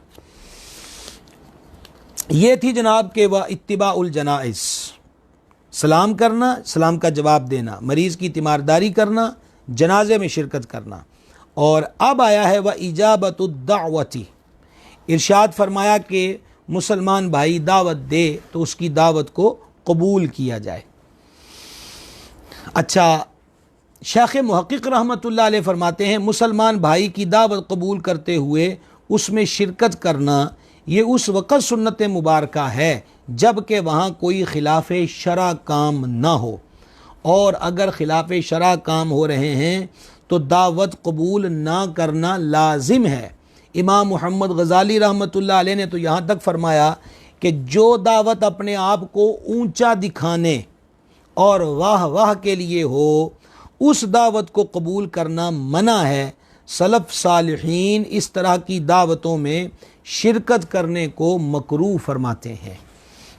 یہ تھی جناب کہ وہ اتباع الجنائز، سلام کرنا، سلام کا جواب دینا، مریض کی تیمارداری کرنا، جنازے میں شرکت کرنا۔ اور اب آیا ہے وہ اجابت الدعوتی، ارشاد فرمایا کہ مسلمان بھائی دعوت دے تو اس کی دعوت کو قبول کیا جائے۔ اچھا، شیخ محقق رحمۃ اللہ علیہ فرماتے ہیں مسلمان بھائی کی دعوت قبول کرتے ہوئے اس میں شرکت کرنا یہ اس وقت سنت مبارکہ ہے جب کہ وہاں کوئی خلاف شرع کام نہ ہو، اور اگر خلاف شرع کام ہو رہے ہیں تو دعوت قبول نہ کرنا لازم ہے۔ امام محمد غزالی رحمۃ اللہ علیہ نے تو یہاں تک فرمایا کہ جو دعوت اپنے آپ کو اونچا دکھانے اور واہ واہ کے لیے ہو اس دعوت کو قبول کرنا منع ہے۔ سلف صالحین اس طرح کی دعوتوں میں شرکت کرنے کو مکروہ فرماتے ہیں۔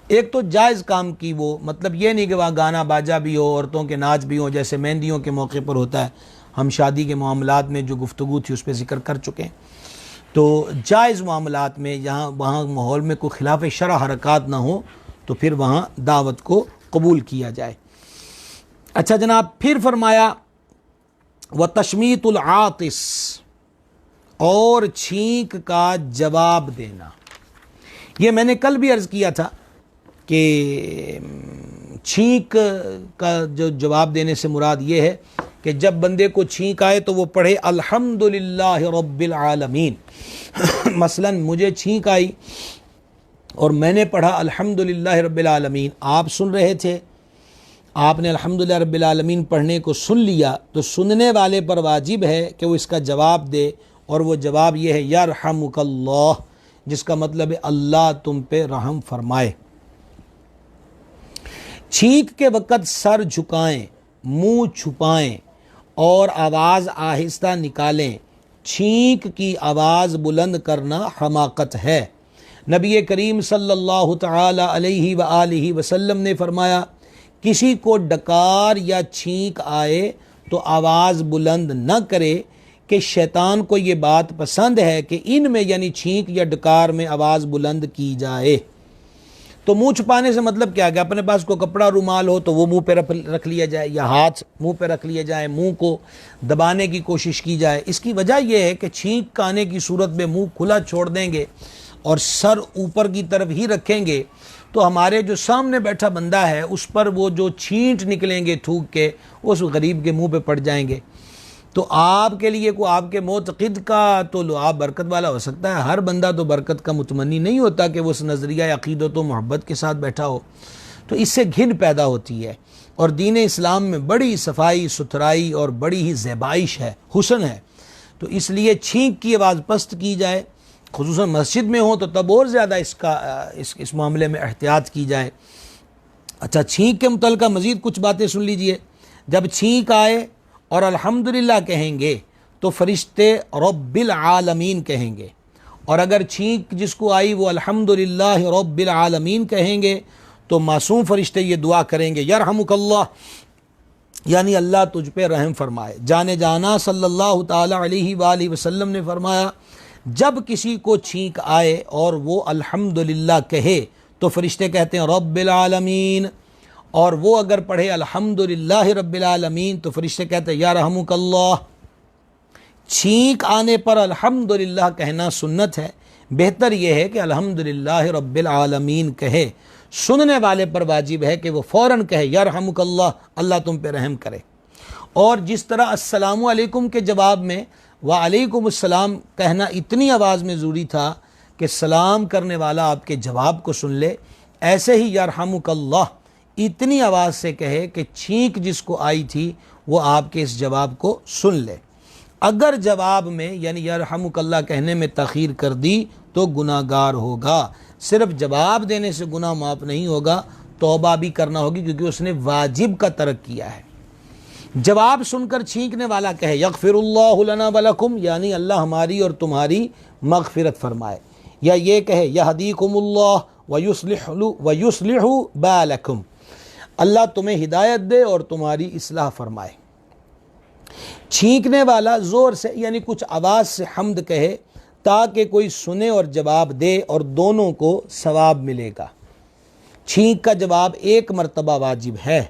ایک تو جائز کام کی وہ، مطلب یہ نہیں کہ وہاں گانا باجا بھی ہو، عورتوں کے ناچ بھی ہو، جیسے مہندیوں کے موقع پر ہوتا ہے۔ ہم شادی کے معاملات میں جو گفتگو تھی اس پہ ذکر کر چکے ہیں۔ تو جائز معاملات میں جہاں وہاں ماحول میں کوئی خلاف شرع حرکات نہ ہو تو پھر وہاں دعوت کو قبول کیا جائے۔ اچھا جناب، پھر فرمایا و تشمیت العاطس، اور چھینک کا جواب دینا۔ یہ میں نے کل بھی عرض کیا تھا کہ چھینک کا جو جواب دینے سے مراد یہ ہے کہ جب بندے کو چھینک آئے تو وہ پڑھے الحمدللہ رب العالمین۔ مثلا مجھے چھینک آئی اور میں نے پڑھا الحمدللہ رب العالمین، آپ سن رہے تھے، آپ نے الحمدللہ رب العالمین پڑھنے کو سن لیا، تو سننے والے پر واجب ہے کہ وہ اس کا جواب دے، اور وہ جواب یہ ہے یرحمک اللہ، جس کا مطلب ہے اللہ تم پہ رحم فرمائے۔ چھینک کے وقت سر جھکائیں، منہ چھپائیں اور آواز آہستہ نکالیں۔ چھینک کی آواز بلند کرنا حماقت ہے۔ نبی کریم صلی اللہ تعالی علیہ وآلہ وسلم نے فرمایا، کسی کو ڈکار یا چھینک آئے تو آواز بلند نہ کرے، کہ شیطان کو یہ بات پسند ہے کہ ان میں یعنی چھینک یا ڈکار میں آواز بلند کی جائے۔ تو منہ چھپانے سے مطلب کیا کہ اپنے پاس کوئی کپڑا رومال ہو تو وہ منہ پہ رکھ لیا جائے، یا ہاتھ منہ پہ رکھ لیا جائے، منہ کو دبانے کی کوشش کی جائے۔ اس کی وجہ یہ ہے کہ چھینک آنے کی صورت میں منہ کھلا چھوڑ دیں گے اور سر اوپر کی طرف ہی رکھیں گے تو ہمارے جو سامنے بیٹھا بندہ ہے اس پر وہ جو چھینٹ نکلیں گے تھوک کے، اس غریب کے منہ پہ پڑ جائیں گے۔ تو آپ کے لیے کو آپ کے معتقد کا تو لعاب برکت والا ہو سکتا ہے، ہر بندہ تو برکت کا متمنی نہیں ہوتا کہ وہ اس نظریہ عقیدت و محبت کے ساتھ بیٹھا ہو، تو اس سے گھن پیدا ہوتی ہے۔ اور دین اسلام میں بڑی صفائی ستھرائی اور بڑی ہی زیبائش ہے، حسن ہے، تو اس لیے چھینک کی آواز پست کی جائے، خصوصاً مسجد میں ہو تو تب اور زیادہ اس معاملے میں احتیاط کی جائے۔ اچھا، چھینک کے متعلقہ مزید کچھ باتیں سن لیجئے۔ جب چھینک آئے اور الحمدللہ کہیں گے تو فرشتے رب العالمین کہیں گے، اور اگر چھینک جس کو آئی وہ الحمدللہ رب العالمین کہیں گے تو معصوم فرشتے یہ دعا کریں گے یرحمک اللہ، یعنی اللہ تجھ پہ رحم فرمائے۔ جانے جانا صلی اللہ تعالی علیہ وآلہ وسلم نے فرمایا، جب کسی کو چھینک آئے اور وہ الحمدللہ کہے تو فرشتے کہتے ہیں رب العالمین، اور وہ اگر پڑھے الحمدللہ رب العالمین تو فرشتے کہتے ہیں یرحمک اللہ۔ چھینک آنے پر الحمدللہ کہنا سنت ہے، بہتر یہ ہے کہ الحمدللہ رب العالمین کہے۔ سننے والے پر واجب ہے کہ وہ فوراً کہے یرحمک اللہ، اللہ تم پہ رحم کرے۔ اور جس طرح السلام علیکم کے جواب میں وعلیکم السلام کہنا اتنی آواز میں ضروری تھا کہ سلام کرنے والا آپ کے جواب کو سن لے، ایسے ہی یرحمک اللہ اتنی آواز سے کہے کہ چھینک جس کو آئی تھی وہ آپ کے اس جواب کو سن لے۔ اگر جواب میں یعنی یرحمک اللہ کہنے میں تاخیر کر دی تو گناہ گار ہوگا۔ صرف جواب دینے سے گناہ معاف نہیں ہوگا، توبہ بھی کرنا ہوگی، کیونکہ اس نے واجب کا ترک کیا ہے۔ جواب سن کر چھینکنے والا کہے یغفر اللہ لنا ولکم، یعنی اللہ ہماری اور تمہاری مغفرت فرمائے، یا یہ کہے یہدیکم اللہ ویصلح بالکم، اللہ تمہیں ہدایت دے اور تمہاری اصلاح فرمائے۔ چھینکنے والا زور سے یعنی کچھ آواز سے حمد کہے تاکہ کوئی سنے اور جواب دے، اور دونوں کو ثواب ملے گا۔ چھینک کا جواب ایک مرتبہ واجب ہے،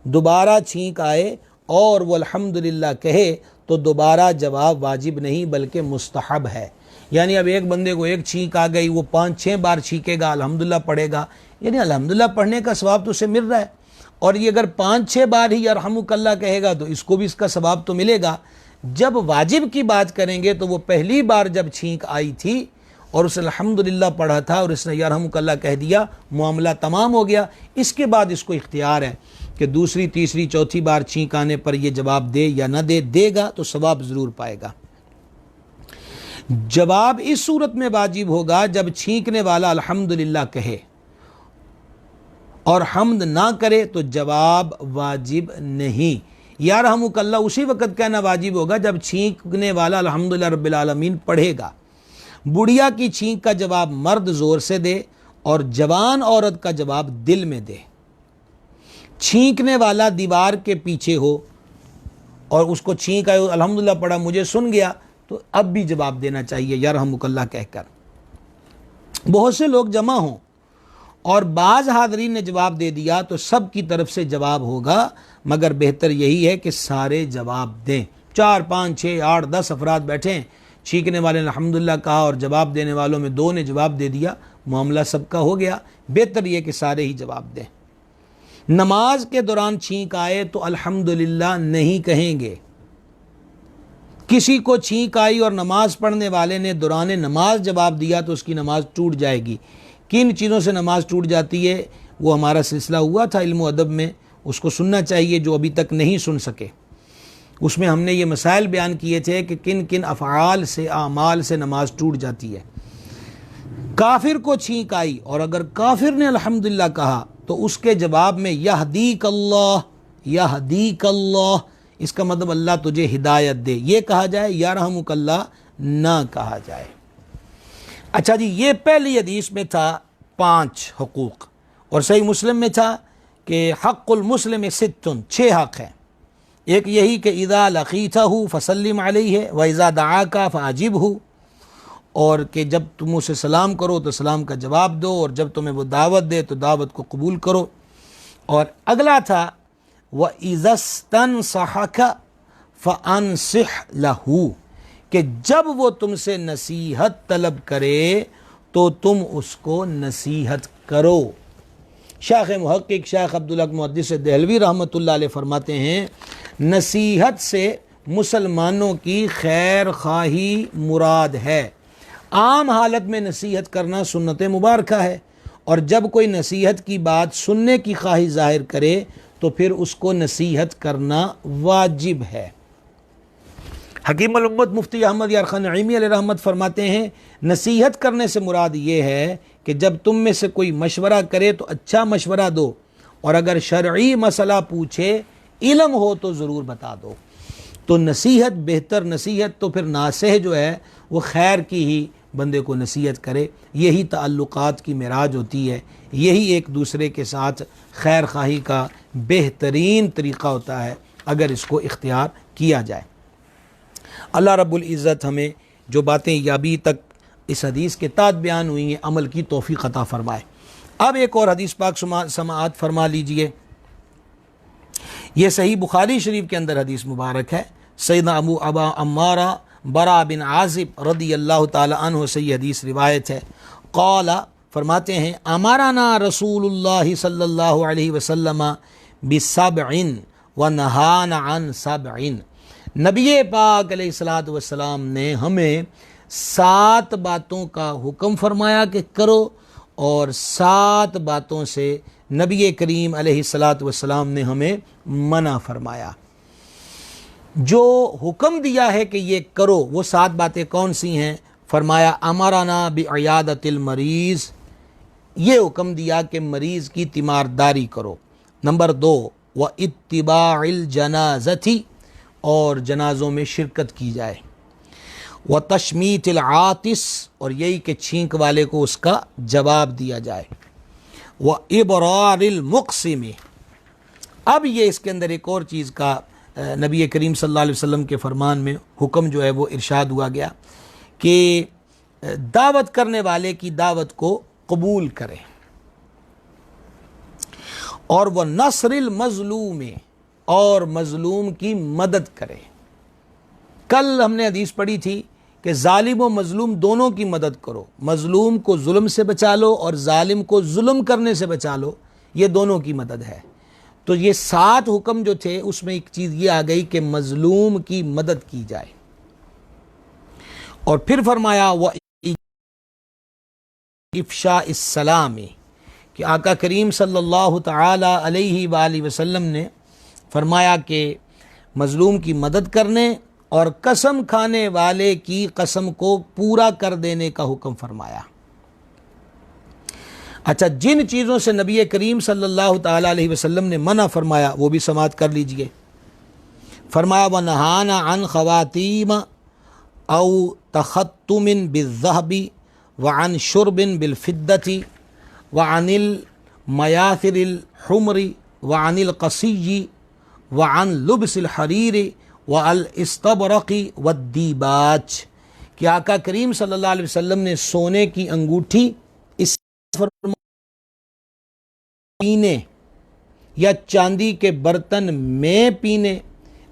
دوبارہ چھینک آئے اور وہ الحمدللہ کہے تو دوبارہ جواب واجب نہیں بلکہ مستحب ہے۔ یعنی اب ایک بندے کو ایک چھینک آ گئی، وہ 5-6 بار چھینکے گا، الحمدللہ پڑھے گا، یعنی الحمدللہ پڑھنے کا ثواب تو اسے مل رہا ہے، اور یہ اگر 5-6 بار ہی یرحمک اللہ کہے گا تو اس کو بھی اس کا ثواب تو ملے گا۔ جب واجب کی بات کریں گے تو وہ پہلی بار جب چھینک آئی تھی اور اس نے الحمدللہ پڑھا تھا اور اس نے یرحمک اللہ کہہ دیا، معاملہ تمام ہو گیا۔ اس کے بعد اس کو اختیار ہے کہ دوسری تیسری چوتھی بار چھینک آنے پر یہ جواب دے یا نہ دے، دے گا تو ثواب ضرور پائے گا۔ جواب اس صورت میں واجب ہوگا جب چھینکنے والا الحمدللہ کہے، اور حمد نہ کرے تو جواب واجب نہیں۔ یرحمک اللہ اسی وقت کہنا واجب ہوگا جب چھینکنے والا الحمدللہ رب العالمین پڑھے گا۔ بڑھیا کی چھینک کا جواب مرد زور سے دے اور جوان عورت کا جواب دل میں دے۔ چھینکنے والا دیوار کے پیچھے ہو اور اس کو چھینک آئے الحمدللہ پڑھا، مجھے سن گیا، تو اب بھی جواب دینا چاہیے یرحمک اللہ کہہ کر۔ بہت سے لوگ جمع ہوں اور بعض حاضرین نے جواب دے دیا تو سب کی طرف سے جواب ہوگا، مگر بہتر یہی ہے کہ سارے جواب دیں، 4 5 6 8 10 افراد بیٹھے ہیں، چھینکنے والے نے الحمدللہ کہا اور جواب دینے والوں میں 2 نے جواب دے دیا، معاملہ سب کا ہو گیا۔ بہتر یہ کہ سارے ہی جواب دیں۔ نماز کے دوران چھینک آئے تو الحمدللہ نہیں کہیں گے۔ کسی کو چھینک آئی اور نماز پڑھنے والے نے دوران نماز جواب دیا تو اس کی نماز ٹوٹ جائے گی۔ کن چیزوں سے نماز ٹوٹ جاتی ہے وہ ہمارا سلسلہ ہوا تھا علم و ادب میں، اس کو سننا چاہیے جو ابھی تک نہیں سن سکے۔ اس میں ہم نے یہ مسائل بیان کیے تھے کہ کن کن افعال سے اعمال سے نماز ٹوٹ جاتی ہے۔ کافر کو چھینک آئی اور اگر کافر نے الحمدللہ کہا تو اس کے جواب میں یہدیک اللہ، یہدیک اللہ، اس کا مطلب اللہ تجھے ہدایت دے، یہ کہا جائے، یرحمک اللہ نہ کہا جائے۔ اچھا جی، یہ پہلی حدیث میں تھا 5 حقوق، اور صحیح مسلم میں تھا کہ حق المسلم 6 حق ہیں۔ ایک یہی کہ اذا لقیتہ فسلم علیہ واذا دعاک فاجبہ، اور کہ جب تم اسے سلام کرو تو سلام کا جواب دو، اور جب تمہیں وہ دعوت دے تو دعوت کو قبول کرو۔ اور اگلا تھا وَإِذَا اسْتَنصَحَكَ فَأَنصِحْ لَهُ، کہ جب وہ تم سے نصیحت طلب کرے تو تم اس کو نصیحت کرو۔ شیخ محقق شیخ عبدالحق محدث دہلوی رحمۃ اللہ علیہ فرماتے ہیں نصیحت سے مسلمانوں کی خیر خواہی مراد ہے۔ عام حالت میں نصیحت کرنا سنت مبارکہ ہے، اور جب کوئی نصیحت کی بات سننے کی خواہی ظاہر کرے تو پھر اس کو نصیحت کرنا واجب ہے۔ حکیم الامت مفتی احمد یار خان نعیمی علیہ رحمت فرماتے ہیں نصیحت کرنے سے مراد یہ ہے کہ جب تم میں سے کوئی مشورہ کرے تو اچھا مشورہ دو، اور اگر شرعی مسئلہ پوچھے علم ہو تو ضرور بتا دو۔ تو نصیحت، بہتر نصیحت تو پھر ناصح جو ہے وہ خیر کی ہی بندے کو نصیحت کرے، یہی تعلقات کی معراج ہوتی ہے، یہی ایک دوسرے کے ساتھ خیر خواہی کا بہترین طریقہ ہوتا ہے اگر اس کو اختیار کیا جائے۔ اللہ رب العزت ہمیں جو باتیں ابھی تک اس حدیث کے تحت بیان ہوئی ہیں عمل کی توفیق عطا فرمائے۔ اب ایک اور حدیث پاک سماعت فرما لیجئے، یہ صحیح بخاری شریف کے اندر حدیث مبارک ہے۔ سیدنا ابا عمارہ برا بن عازب رضی اللہ تعالی عنہ سے یہ حدیث روایت ہے۔ قال، فرماتے ہیں امرنا رسول اللہ صلی اللہ علیہ وسلم بسبع ونہانا عن سبع، نبی پاک علیہ الصلوۃ والسلام نے ہمیں 7 باتوں کا حکم فرمایا کہ کرو، اور 7 باتوں سے نبی کریم علیہ الصلوۃ والسلام نے ہمیں منع فرمایا۔ جو حکم دیا ہے کہ یہ کرو وہ 7 باتیں کون سی ہیں؟ فرمایا امرنا بعیادۃ المریض، یہ حکم دیا کہ مریض کی تیمارداری کرو۔ نمبر 2 واتباع الجنازۃ، اور جنازوں میں شرکت کی جائے۔ وتشمیت العاطس، اور یہی کہ چھینک والے کو اس کا جواب دیا جائے۔ وابرار المقسم، اب یہ اس کے اندر ایک اور چیز کا نبی کریم صلی اللہ علیہ وسلم کے فرمان میں حکم جو ہے وہ ارشاد ہوا گیا کہ دعوت کرنے والے کی دعوت کو قبول کرے، اور وہ نصر المظلوم، اور مظلوم کی مدد کرے۔ کل ہم نے حدیث پڑھی تھی کہ ظالم و مظلوم دونوں کی مدد کرو، مظلوم کو ظلم سے بچا لو اور ظالم کو ظلم کرنے سے بچا لو، یہ دونوں کی مدد ہے۔ تو یہ 7 حکم جو تھے اس میں ایک چیز یہ آ گئی کہ مظلوم کی مدد کی جائے، اور پھر فرمایا وہ افشاء السلام، کہ آقا کریم صلی اللہ تعالی علیہ وآلہ وسلم نے فرمایا کہ مظلوم کی مدد کرنے اور قسم کھانے والے کی قسم کو پورا کر دینے کا حکم فرمایا۔ اچھا، جن چیزوں سے نبی کریم صلی اللہ تعالی علیہ وسلم نے منع فرمایا وہ بھی سماعت کر لیجئے۔ فرمایا وَنَهَانَا عَنْ خَوَاتِيمَ أَوْ تَخَتُّمٍ بِالذَّهْبِ وَعَنْ شُرْبٍ بِالْفِدَّةِ وَعَنِ الْمَيَاثِرِ الْحُمْرِ وَعَنِ الْقَصِيِّ وَعَنْ لُبْسِ الْحَرِيرِ وَالْإِسْتَبْرَقِ وَالدِّيبَاجِ، کہ آقا کریم صلی اللہ علیہ وسلم نے سونے کی انگوٹھی پینے یا چاندی کے برتن میں پینے،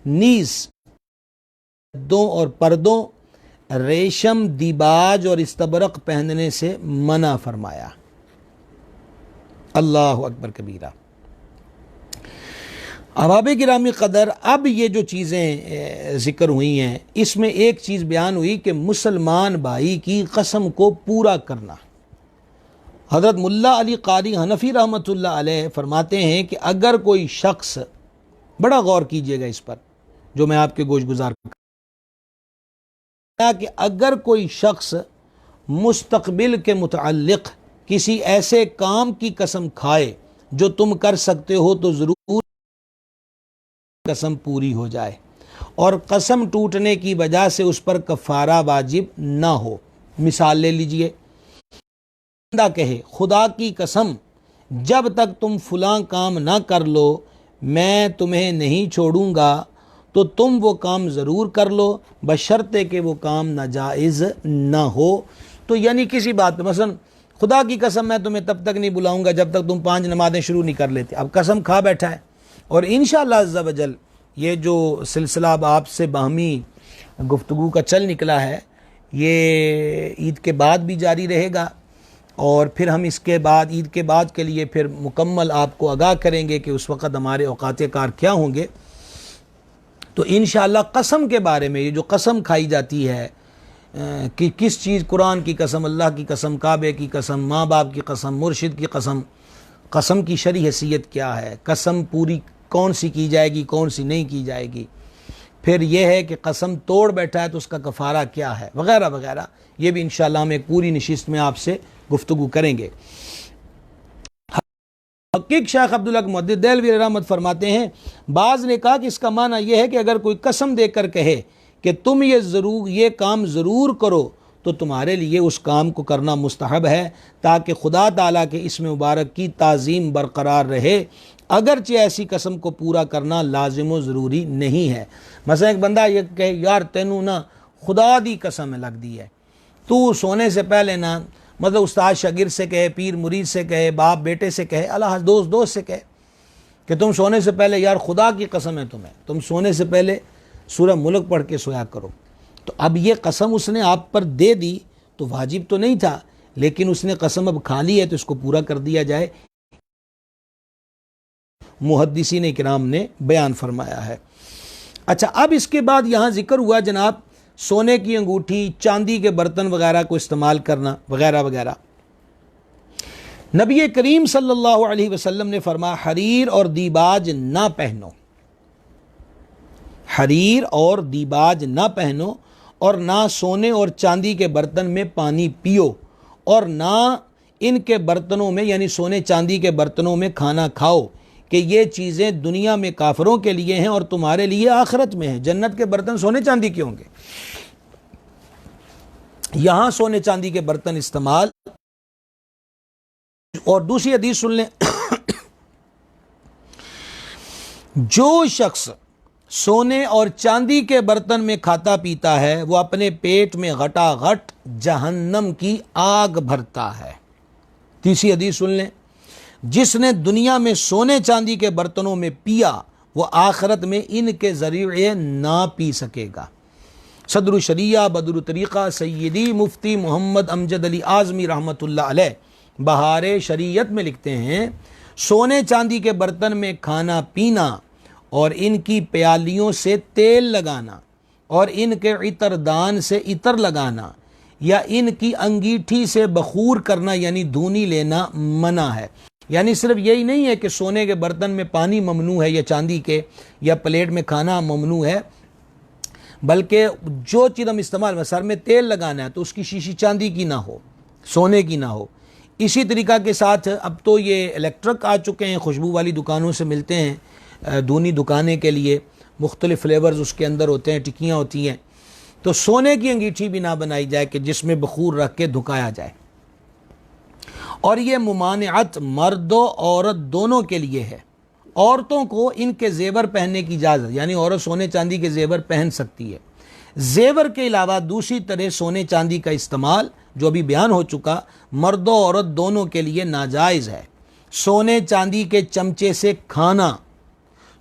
نیز گدوں اور پردوں، ریشم، دیباج اور استبرق پہننے سے منع فرمایا۔ اللہ اکبر کبیرہ۔ احباب گرامی قدر، اب یہ جو چیزیں ذکر ہوئی ہیں اس میں ایک چیز بیان ہوئی کہ مسلمان بھائی کی قسم کو پورا کرنا۔ حضرت ملا علی قاری حنفی رحمۃ اللہ علیہ فرماتے ہیں کہ اگر کوئی شخص، بڑا غور کیجئے گا اس پر جو میں آپ کے گوش گزار کہ اگر کوئی شخص مستقبل کے متعلق کسی ایسے کام کی قسم کھائے جو تم کر سکتے ہو تو ضرور قسم پوری ہو جائے، اور قسم ٹوٹنے کی وجہ سے اس پر کفارہ واجب نہ ہو۔ مثال لے لیجئے، بندہ کہے خدا کی قسم جب تک تم فلاں کام نہ کر لو میں تمہیں نہیں چھوڑوں گا، تو تم وہ کام ضرور کر لو بشرطے کہ وہ کام ناجائز نہ ہو۔ تو یعنی کسی بات پہ، مثلا خدا کی قسم میں تمہیں تب تک نہیں بلاؤں گا جب تک تم 5 نمازیں شروع نہیں کر لیتے۔ اب قسم کھا بیٹھا ہے، اور انشاءاللہ عز و جل یہ جو سلسلہ اب آپ سے باہمی گفتگو کا چل نکلا ہے یہ عید کے بعد بھی جاری رہے گا، اور پھر ہم اس کے بعد عید کے بعد کے لیے پھر مکمل آپ کو آگاہ کریں گے کہ اس وقت ہمارے اوقات کار کیا ہوں گے۔ تو انشاءاللہ قسم کے بارے میں، یہ جو قسم کھائی جاتی ہے کہ کس چیز، قرآن کی قسم، اللہ کی قسم، کعبے کی قسم، ماں باپ کی قسم، مرشد کی قسم، قسم کی شرعی حیثیت کیا ہے، قسم پوری کون سی کی جائے گی، کون سی نہیں کی جائے گی، پھر یہ ہے کہ قسم توڑ بیٹھا ہے تو اس کا کفارہ کیا ہے، وغیرہ وغیرہ، یہ بھی انشاءاللہ ہم ایک پوری نشست میں آپ سے گفتگو کریں گے۔ حقیق شیخ عبداللہ محدث دہلوی رحمت فرماتے ہیں، بعض نے کہا کہ اس کا معنی یہ ہے کہ اگر کوئی قسم دے کر کہے کہ تم یہ کام ضرور کرو تو تمہارے لیے اس کام کو کرنا مستحب ہے تاکہ خدا تعالیٰ کے اسم مبارک کی تعظیم برقرار رہے، اگرچہ ایسی قسم کو پورا کرنا لازم و ضروری نہیں ہے۔ مثلا ایک بندہ یہ کہے یار تینوں نا خدا دی قسم لگ دی ہے، تو سونے سے پہلے نا، مطلب استاد شاگرد سے کہے، پیر مرید سے کہے، باپ بیٹے سے کہے، اللہ دوست سے کہے کہ تم سونے سے پہلے یار خدا کی قسم ہے تم سونے سے پہلے سورہ ملک پڑھ کے سویا کرو۔ تو اب یہ قسم اس نے آپ پر دے دی تو واجب تو نہیں تھا، لیکن اس نے قسم اب کھا لی ہے تو اس کو پورا کر دیا جائے، محدثین کرام نے بیان فرمایا ہے۔ اچھا، اب اس کے بعد یہاں ذکر ہوا جناب سونے کی انگوٹھی، چاندی کے برتن وغیرہ کو استعمال کرنا وغیرہ وغیرہ۔ نبی کریم صلی اللہ علیہ وسلم نے فرمایا حریر اور دیباج نہ پہنو، حریر اور دیباج نہ پہنو، اور نہ سونے اور چاندی کے برتن میں پانی پیو، اور نہ ان کے برتنوں میں یعنی سونے چاندی کے برتنوں میں کھانا کھاؤ، کہ یہ چیزیں دنیا میں کافروں کے لیے ہیں اور تمہارے لیے آخرت میں ہیں۔ جنت کے برتن سونے چاندی کے ہوں گے، یہاں سونے چاندی کے برتن استعمال۔ اور دوسری حدیث سن لیں، جو شخص سونے اور چاندی کے برتن میں کھاتا پیتا ہے وہ اپنے پیٹ میں غٹا غٹ جہنم کی آگ بھرتا ہے۔ تیسری حدیث سن لیں، جس نے دنیا میں سونے چاندی کے برتنوں میں پیا وہ آخرت میں ان کے ذریعے نہ پی سکے گا۔ صدر الشریعہ بدر الطریقہ سیدی مفتی محمد امجد علی اعظمی رحمۃ اللہ علیہ بہار شریعت میں لکھتے ہیں، سونے چاندی کے برتن میں کھانا پینا اور ان کی پیالیوں سے تیل لگانا اور ان کے عطر دان سے عطر لگانا یا ان کی انگیٹھی سے بخور کرنا یعنی دھونی لینا منع ہے۔ یعنی صرف یہی نہیں ہے کہ سونے کے برتن میں پانی ممنوع ہے یا چاندی کے یا پلیٹ میں کھانا ممنوع ہے، بلکہ جو چیز ہم استعمال میں سر میں تیل لگانا ہے تو اس کی شیشی چاندی کی نہ ہو، سونے کی نہ ہو۔ اسی طریقہ کے ساتھ اب تو یہ الیکٹرک آ چکے ہیں، خوشبو والی دکانوں سے ملتے ہیں، دھونی دکانے کے لیے مختلف فلیورز اس کے اندر ہوتے ہیں، ٹکیاں ہوتی ہیں، تو سونے کی انگیٹھی بھی نہ بنائی جائے کہ جس میں بخور رکھ کے دھکایا جائے۔ اور یہ ممانعت مرد و عورت دونوں کے لیے ہے۔ عورتوں کو ان کے زیور پہننے کی اجازت، یعنی عورت سونے چاندی کے زیور پہن سکتی ہے۔ زیور کے علاوہ دوسری طرح سونے چاندی کا استعمال جو ابھی بیان ہو چکا مرد و عورت دونوں کے لیے ناجائز ہے۔ سونے چاندی کے چمچے سے کھانا،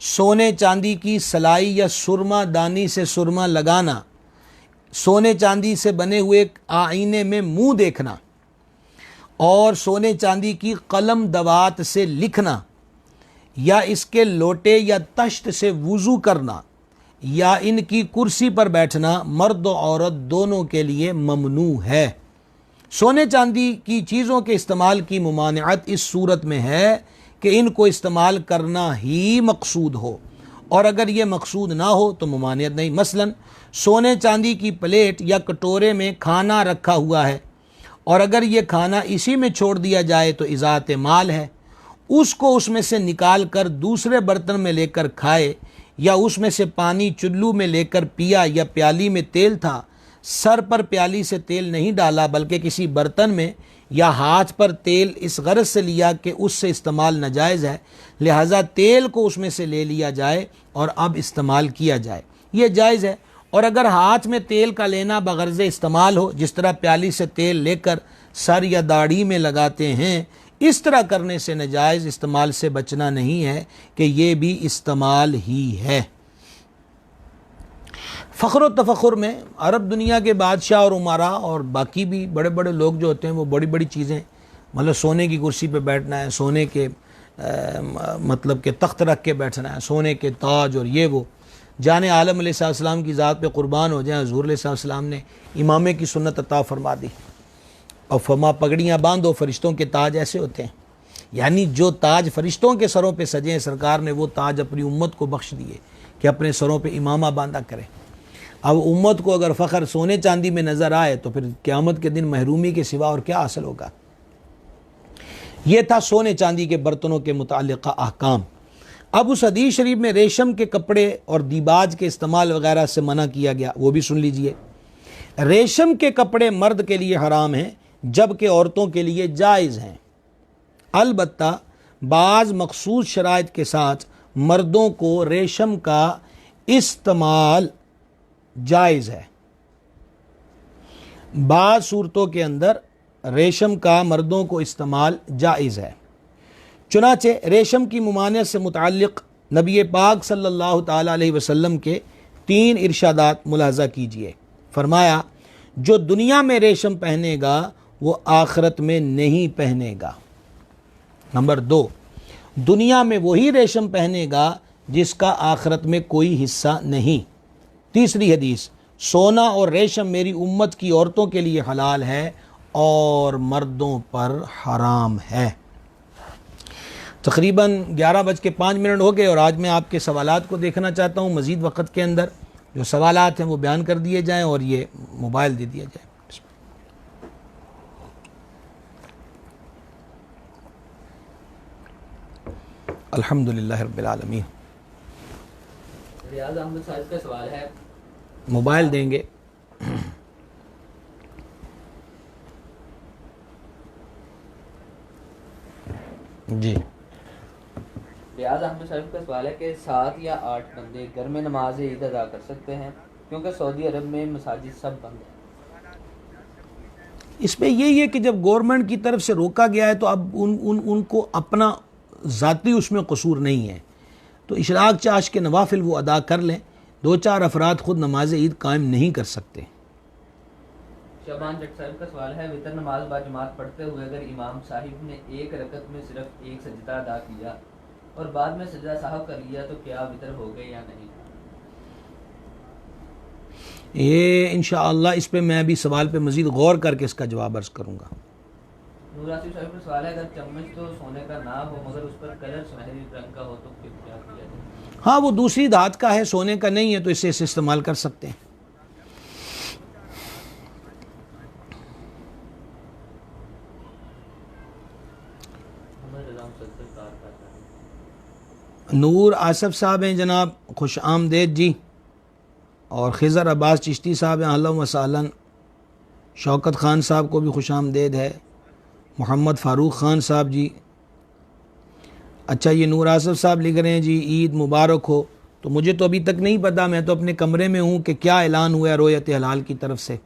سونے چاندی کی سلائی یا سرما دانی سے سرما لگانا، سونے چاندی سے بنے ہوئے آئینے میں منہ دیکھنا، اور سونے چاندی کی قلم دوات سے لکھنا، یا اس کے لوٹے یا تشت سے وضو کرنا، یا ان کی کرسی پر بیٹھنا مرد و عورت دونوں کے لیے ممنوع ہے۔ سونے چاندی کی چیزوں کے استعمال کی ممانعت اس صورت میں ہے کہ ان کو استعمال کرنا ہی مقصود ہو، اور اگر یہ مقصود نہ ہو تو ممانعت نہیں۔ مثلا سونے چاندی کی پلیٹ یا کٹورے میں کھانا رکھا ہوا ہے، اور اگر یہ کھانا اسی میں چھوڑ دیا جائے تو اضاعت مال ہے، اس کو اس میں سے نکال کر دوسرے برتن میں لے کر کھائے، یا اس میں سے پانی چلو میں لے کر پیا، یا پیالی میں تیل تھا، سر پر پیالی سے تیل نہیں ڈالا بلکہ کسی برتن میں، یا ہاتھ پر تیل اس غرض سے لیا کہ اس سے استعمال ناجائز ہے، لہٰذا تیل کو اس میں سے لے لیا جائے اور اب استعمال کیا جائے، یہ جائز ہے۔ اور اگر ہاتھ میں تیل کا لینا بغرض استعمال ہو، جس طرح پیالی سے تیل لے کر سر یا داڑھی میں لگاتے ہیں، اس طرح کرنے سے ناجائز استعمال سے بچنا نہیں ہے کہ یہ بھی استعمال ہی ہے۔ فخر و تفخر میں عرب دنیا کے بادشاہ اور امراء اور باقی بھی بڑے بڑے لوگ جو ہوتے ہیں وہ بڑی بڑی چیزیں، مطلب سونے کی کرسی پہ بیٹھنا ہے، سونے کے مطلب کہ تخت رکھ کے بیٹھنا ہے، سونے کے تاج، اور یہ وہ جان عالم علیہ السلام کی ذات پہ قربان ہو جائیں، حضور علیہ السلام نے امامے کی سنت عطا فرما دی، اور فرما پگڑیاں باندھو، فرشتوں کے تاج ایسے ہوتے ہیں، یعنی جو تاج فرشتوں کے سروں پہ سجے ہیں، سرکار نے وہ تاج اپنی امت کو بخش دیے کہ اپنے سروں پہ امامہ باندھا کرے۔ اب امت کو اگر فخر سونے چاندی میں نظر آئے تو پھر قیامت کے دن محرومی کے سوا اور کیا حاصل ہوگا۔ یہ تھا سونے چاندی کے برتنوں کے متعلقہ احکام۔ اب اس حدیث شریف میں ریشم کے کپڑے اور دیباج کے استعمال وغیرہ سے منع کیا گیا، وہ بھی سن لیجئے۔ ریشم کے کپڑے مرد کے لیے حرام ہیں جبکہ عورتوں کے لیے جائز ہیں، البتہ بعض مخصوص شرائط کے ساتھ مردوں کو ریشم کا استعمال جائز ہے۔ بعض صورتوں کے اندر ریشم کا مردوں کو استعمال جائز ہے۔ چنانچہ ریشم کی ممانعت سے متعلق نبی پاک صلی اللہ تعالی علیہ وسلم کے 3 ارشادات ملاحظہ کیجئے۔ فرمایا، جو دنیا میں ریشم پہنے گا وہ آخرت میں نہیں پہنے گا۔ نمبر 2، دنیا میں وہی ریشم پہنے گا جس کا آخرت میں کوئی حصہ نہیں۔ تیسری حدیث، سونا اور ریشم میری امت کی عورتوں کے لیے حلال ہے اور مردوں پر حرام ہے۔ تقریباً 11:05 ہو گئے، اور آج میں آپ کے سوالات کو دیکھنا چاہتا ہوں۔ مزید وقت کے اندر جو سوالات ہیں وہ بیان کر دیے جائیں اور یہ موبائل دے دیا جائے۔ الحمدللہ رب العالمین۔ ریاض احمد صاحب کا سوال ہے، موبائل دیں گے۔ جی، ریاض احمد صاحب کا سوال ہے کہ 7 یا 8 بندے گھر میں نماز عید ادا کر سکتے ہیں کیونکہ سعودی عرب میں مساجد سب بند ہیں۔ اس میں یہی ہے کہ جب گورنمنٹ کی طرف سے روکا گیا ہے تو اب ان کو اپنا ذاتی اس میں قصور نہیں ہے، تو اشراق چاش کے نوافل وہ ادا کر لیں۔ 2-4 افراد خود نماز عید قائم نہیں کر سکتے۔ شعبان جٹ صاحب کا سوال ہے، وتر نماز باجماعت پڑھتے ہوئے اگر امام صاحب نے ایک رکعت میں صرف ایک سجدہ ادا کیا اور بعد میں سجدہ صاحب کر لیا تو کیا وتر ہو گئے یا نہیں؟ یہ انشاءاللہ اس پہ میں ابھی سوال پہ مزید غور کر کے اس کا جواب عرض کروں گا۔ نور آصف صاحب کا سوال ہے، اگر چمچ تو سونے کا نہ ہو مگر اس پر کلر سنہری رنگ کا ہو تو پھر کیا کیا جائے؟ ہاں، وہ دوسری دھات کا ہے، سونے کا نہیں ہے، تو اسے استعمال کر سکتے ہیں۔ نور آصف صاحب ہیں جناب، خوش آمدید جی، اور خضر عباس چشتی صاحب ہیں، اہلا و سہلا۔ شوکت خان صاحب کو بھی خوش آمدید ہے، محمد فاروق خان صاحب جی۔ اچھا، یہ نور آصف صاحب لکھ رہے ہیں جی عید مبارک ہو، تو مجھے تو ابھی تک نہیں پتا، میں تو اپنے کمرے میں ہوں کہ کیا اعلان ہوا ہے رویت ہلال کی طرف سے۔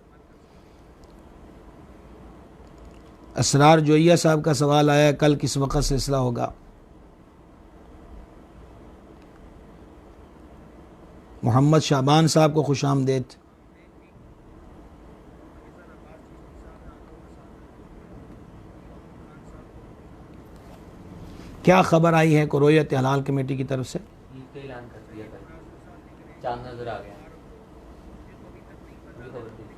اسرار جوئیہ صاحب کا سوال آیا ہے، کل کس وقت سلسلہ ہوگا؟ محمد شعبان صاحب کو خوش آمدید۔ کیا خبر آئی ہے رویت ہلال کمیٹی کی طرف سے؟ عید کا اعلان کر دیا کل، چاند نظر آ گیا۔ ابھی خبر دی۔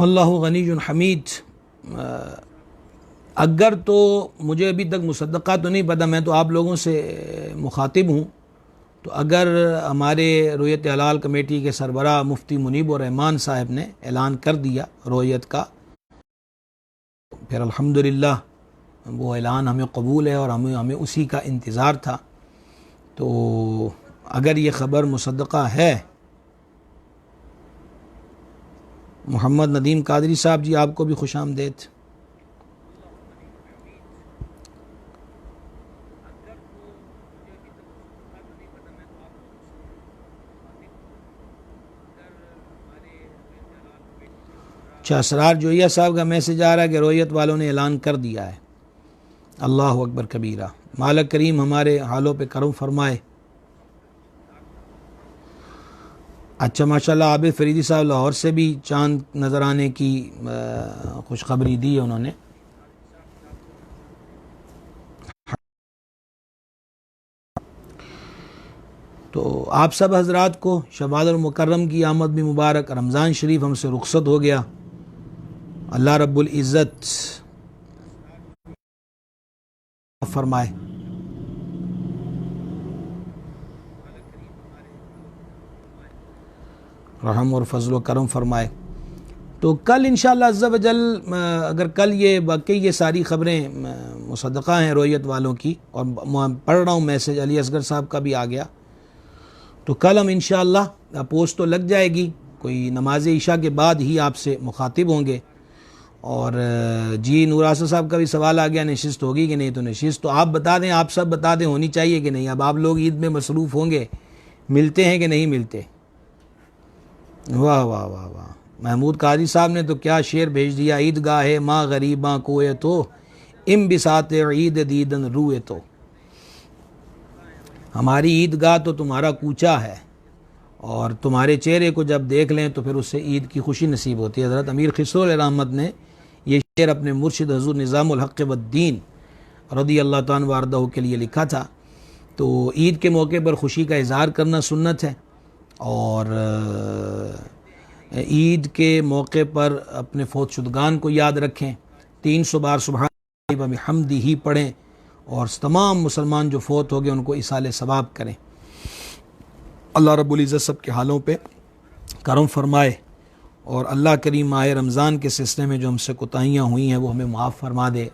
اللہ غنی حمید۔ اگر تو مجھے ابھی تک مصدقہ تو نہیں پتہ، میں تو آپ لوگوں سے مخاطب ہوں، تو اگر ہمارے رویت ہلال کمیٹی کے سربراہ مفتی منیب الرحمان صاحب نے اعلان کر دیا رویت کا، پھر الحمدللہ وہ اعلان ہمیں قبول ہے اور ہمیں اسی کا انتظار تھا۔ تو اگر یہ خبر مصدقہ ہے، محمد ندیم قادری صاحب جی آپ کو بھی خوش آمدید۔ اچھا، اسرار جویہ صاحب کا میسج آ رہا ہے کہ رویت والوں نے اعلان کر دیا ہے۔ اللہ اکبر کبیرہ، مالک کریم ہمارے حالوں پہ کرم فرمائے۔ اچھا ماشاءاللہ، عابد فریدی صاحب لاہور سے بھی چاند نظر آنے کی خوشخبری دی ہے انہوں نے۔ تو آپ سب حضرات کو شوال المکرم کی آمد بھی مبارک، رمضان شریف ہم سے رخصت ہو گیا، اللہ رب العزت فرمائے۔ رحم اور فضل و کرم فرمائے۔ تو کل انشاءاللہ عز و جل، اگر کل یہ واقعی یہ ساری خبریں مصدقہ ہیں رویت والوں کی، اور پڑھ رہا ہوں میسج علی اصغر صاحب کا بھی آ گیا، تو کل ہم انشاءاللہ پوسٹ تو لگ جائے گی، کوئی نماز عشاء کے بعد ہی آپ سے مخاطب ہوں گے۔ اور جی نور آصف صاحب کا بھی سوال آ گیا، نشست ہوگی کہ نہیں؟ تو نشست تو آپ بتا دیں، آپ سب بتا دیں ہونی چاہیے کہ نہیں۔ اب آپ لوگ عید میں مصروف ہوں گے، ملتے ہیں کہ نہیں ملتے؟ واہ واہ واہ واہ، محمود قاری صاحب نے تو کیا شعر بھیج دیا، عید گاہ ماں غریباں کوئے تو ام بساط عید دیدن روئے تو۔ ہماری عید گاہ تو تمہارا کوچہ ہے، اور تمہارے چہرے کو جب دیکھ لیں تو پھر اس سے عید کی خوشی نصیب ہوتی ہے۔ حضرت امیر خسرو علیہ رحمت نے یہ شعر اپنے مرشد حضور نظام الحق والدین رضی اللہ تعالیٰ وارضہ کے لیے لکھا تھا۔ تو عید کے موقع پر خوشی کا اظہار کرنا سنت ہے، اور عید کے موقع پر اپنے فوت شدگان کو یاد رکھیں، 300 بار سبحان اللہ و بحمدہ پڑھیں، اور تمام مسلمان جو فوت ہو گئے ان کو ایصال ثواب کریں۔ اللہ رب العزت سب کے حالوں پہ کرم فرمائے، اور اللہ کریم ماہ رمضان کے سلسلے میں جو ہم سے کوتاہیاں ہوئی ہیں وہ ہمیں معاف فرما دے۔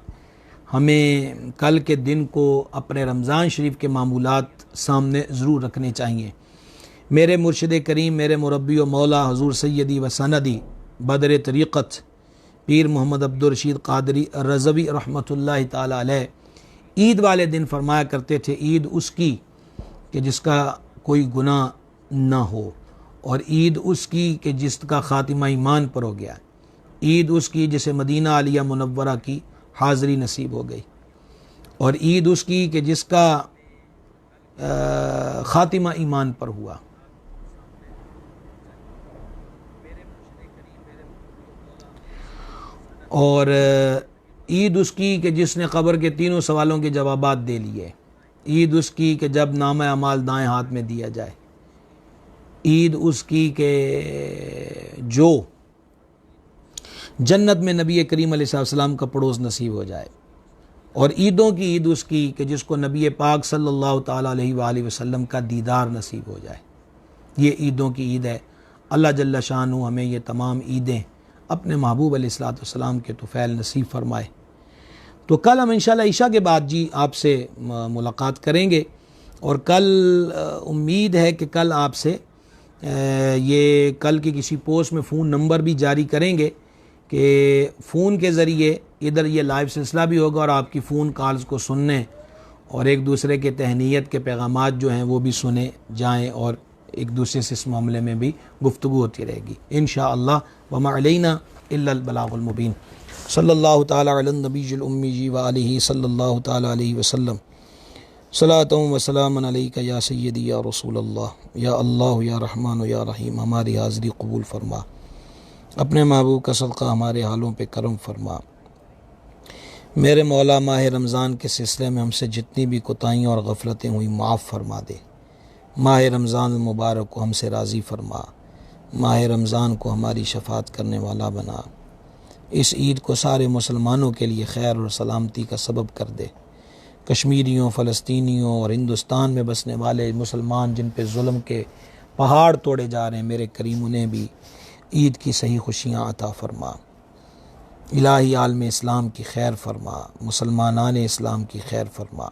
ہمیں کل کے دن کو اپنے رمضان شریف کے معمولات سامنے ضرور رکھنے چاہیے۔ میرے مرشد کریم، میرے مربی و مولا حضور سیدی و سندی بدر طریقت پیر محمد عبدالرشید قادری رضوی رحمۃ اللہ تعالی علیہ عید والے دن فرمایا کرتے تھے، عید اس کی کہ جس کا کوئی گناہ نہ ہو، اور عید اس کی کہ جس کا خاتمہ ایمان پر ہو گیا، عید اس کی جسے مدینہ عالیہ منورہ کی حاضری نصیب ہو گئی، اور عید اس کی کہ جس کا خاتمہ ایمان پر ہوا۔ اور عید اس کی کہ جس نے قبر کے تینوں سوالوں کے جوابات دے لیے، عید اس کی کہ جب نامہ اعمال دائیں ہاتھ میں دیا جائے، عید اس کی کہ جو جنت میں نبی کریم علیہ السلام کا پڑوس نصیب ہو جائے، اور عیدوں کی عید اس کی کہ جس کو نبی پاک صلی اللہ تعالیٰ علیہ وآلہ وسلم کا دیدار نصیب ہو جائے۔ یہ عیدوں کی عید ہے۔ اللہ جل شانہ ہمیں یہ تمام عیدیں اپنے محبوب علیہ السلام کے طفیل نصیب فرمائے۔ تو کل ہم انشاءاللہ عشاء کے بعد جی آپ سے ملاقات کریں گے، اور کل امید ہے کہ کل آپ سے یہ کل کی کسی پوسٹ میں فون نمبر بھی جاری کریں گے کہ فون کے ذریعے ادھر یہ لائیو سلسلہ بھی ہوگا، اور آپ کی فون کالز کو سننے اور ایک دوسرے کے تہنیت کے پیغامات جو ہیں وہ بھی سنے جائیں، اور ایک دوسرے سے اس معاملے میں بھی گفتگو ہوتی رہے گی انشاءاللہ. وما علینا الا البلاغ المبین. صلی اللہ تعالی علی النبی الامی وآلہ صلی اللہ تعالی علیہ وسلم. صلاۃ و سلام علیک یا سیدی یا رسول اللہ یا اللہ یا رحمان یا رحیم. ہماری حاضری قبول فرما، اپنے محبوب کا صدقہ ہمارے حالوں پہ کرم فرما. میرے مولا ماہ رمضان کے سلسلے میں ہم سے جتنی بھی کوتاہیاں اور غفلتیں ہوئی معاف فرما دے. ماہ رمضان المبارک کو ہم سے راضی فرما. ماہ رمضان کو ہماری شفاعت کرنے والا بنا. اس عید کو سارے مسلمانوں کے لیے خیر اور سلامتی کا سبب کر دے. کشمیریوں، فلسطینیوں اور ہندوستان میں بسنے والے مسلمان جن پہ ظلم کے پہاڑ توڑے جا رہے ہیں، میرے کریم انہیں بھی عید کی صحیح خوشیاں عطا فرما. الہی عالم اسلام کی خیر فرما، مسلمانان اسلام کی خیر فرما.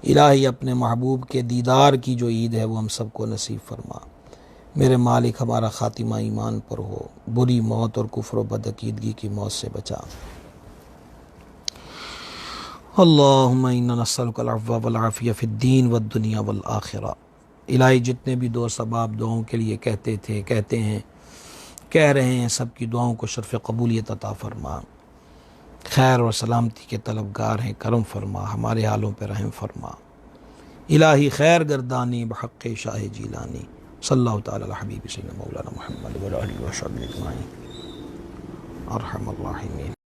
الہی اپنے محبوب کے دیدار کی جو عید ہے وہ ہم سب کو نصیب فرما. میرے مالک ہمارا خاتمہ ایمان پر ہو، بری موت اور کفر و بدعقیدگی کی موت سے بچا. اللہم انا نسألک العفو والعافیہ فی الدین والدنیا والآخرہ. الہی جتنے بھی دوست احباب دعاؤں کے لیے کہتے تھے، کہتے ہیں، کہہ رہے ہیں، سب کی دعاؤں کو شرف قبولیت عطا فرما. خیر اور سلامتی کے طلبگار ہیں، کرم فرما، ہمارے حالوں پہ رحم فرما. الہی خیر گردانی بحق شاہ جیلانی. صلی اللہ تعالی علی حبیب سیدنا مولانا محمد وعلی آلہ وصحبہ اجمعین ارحم الراحمین.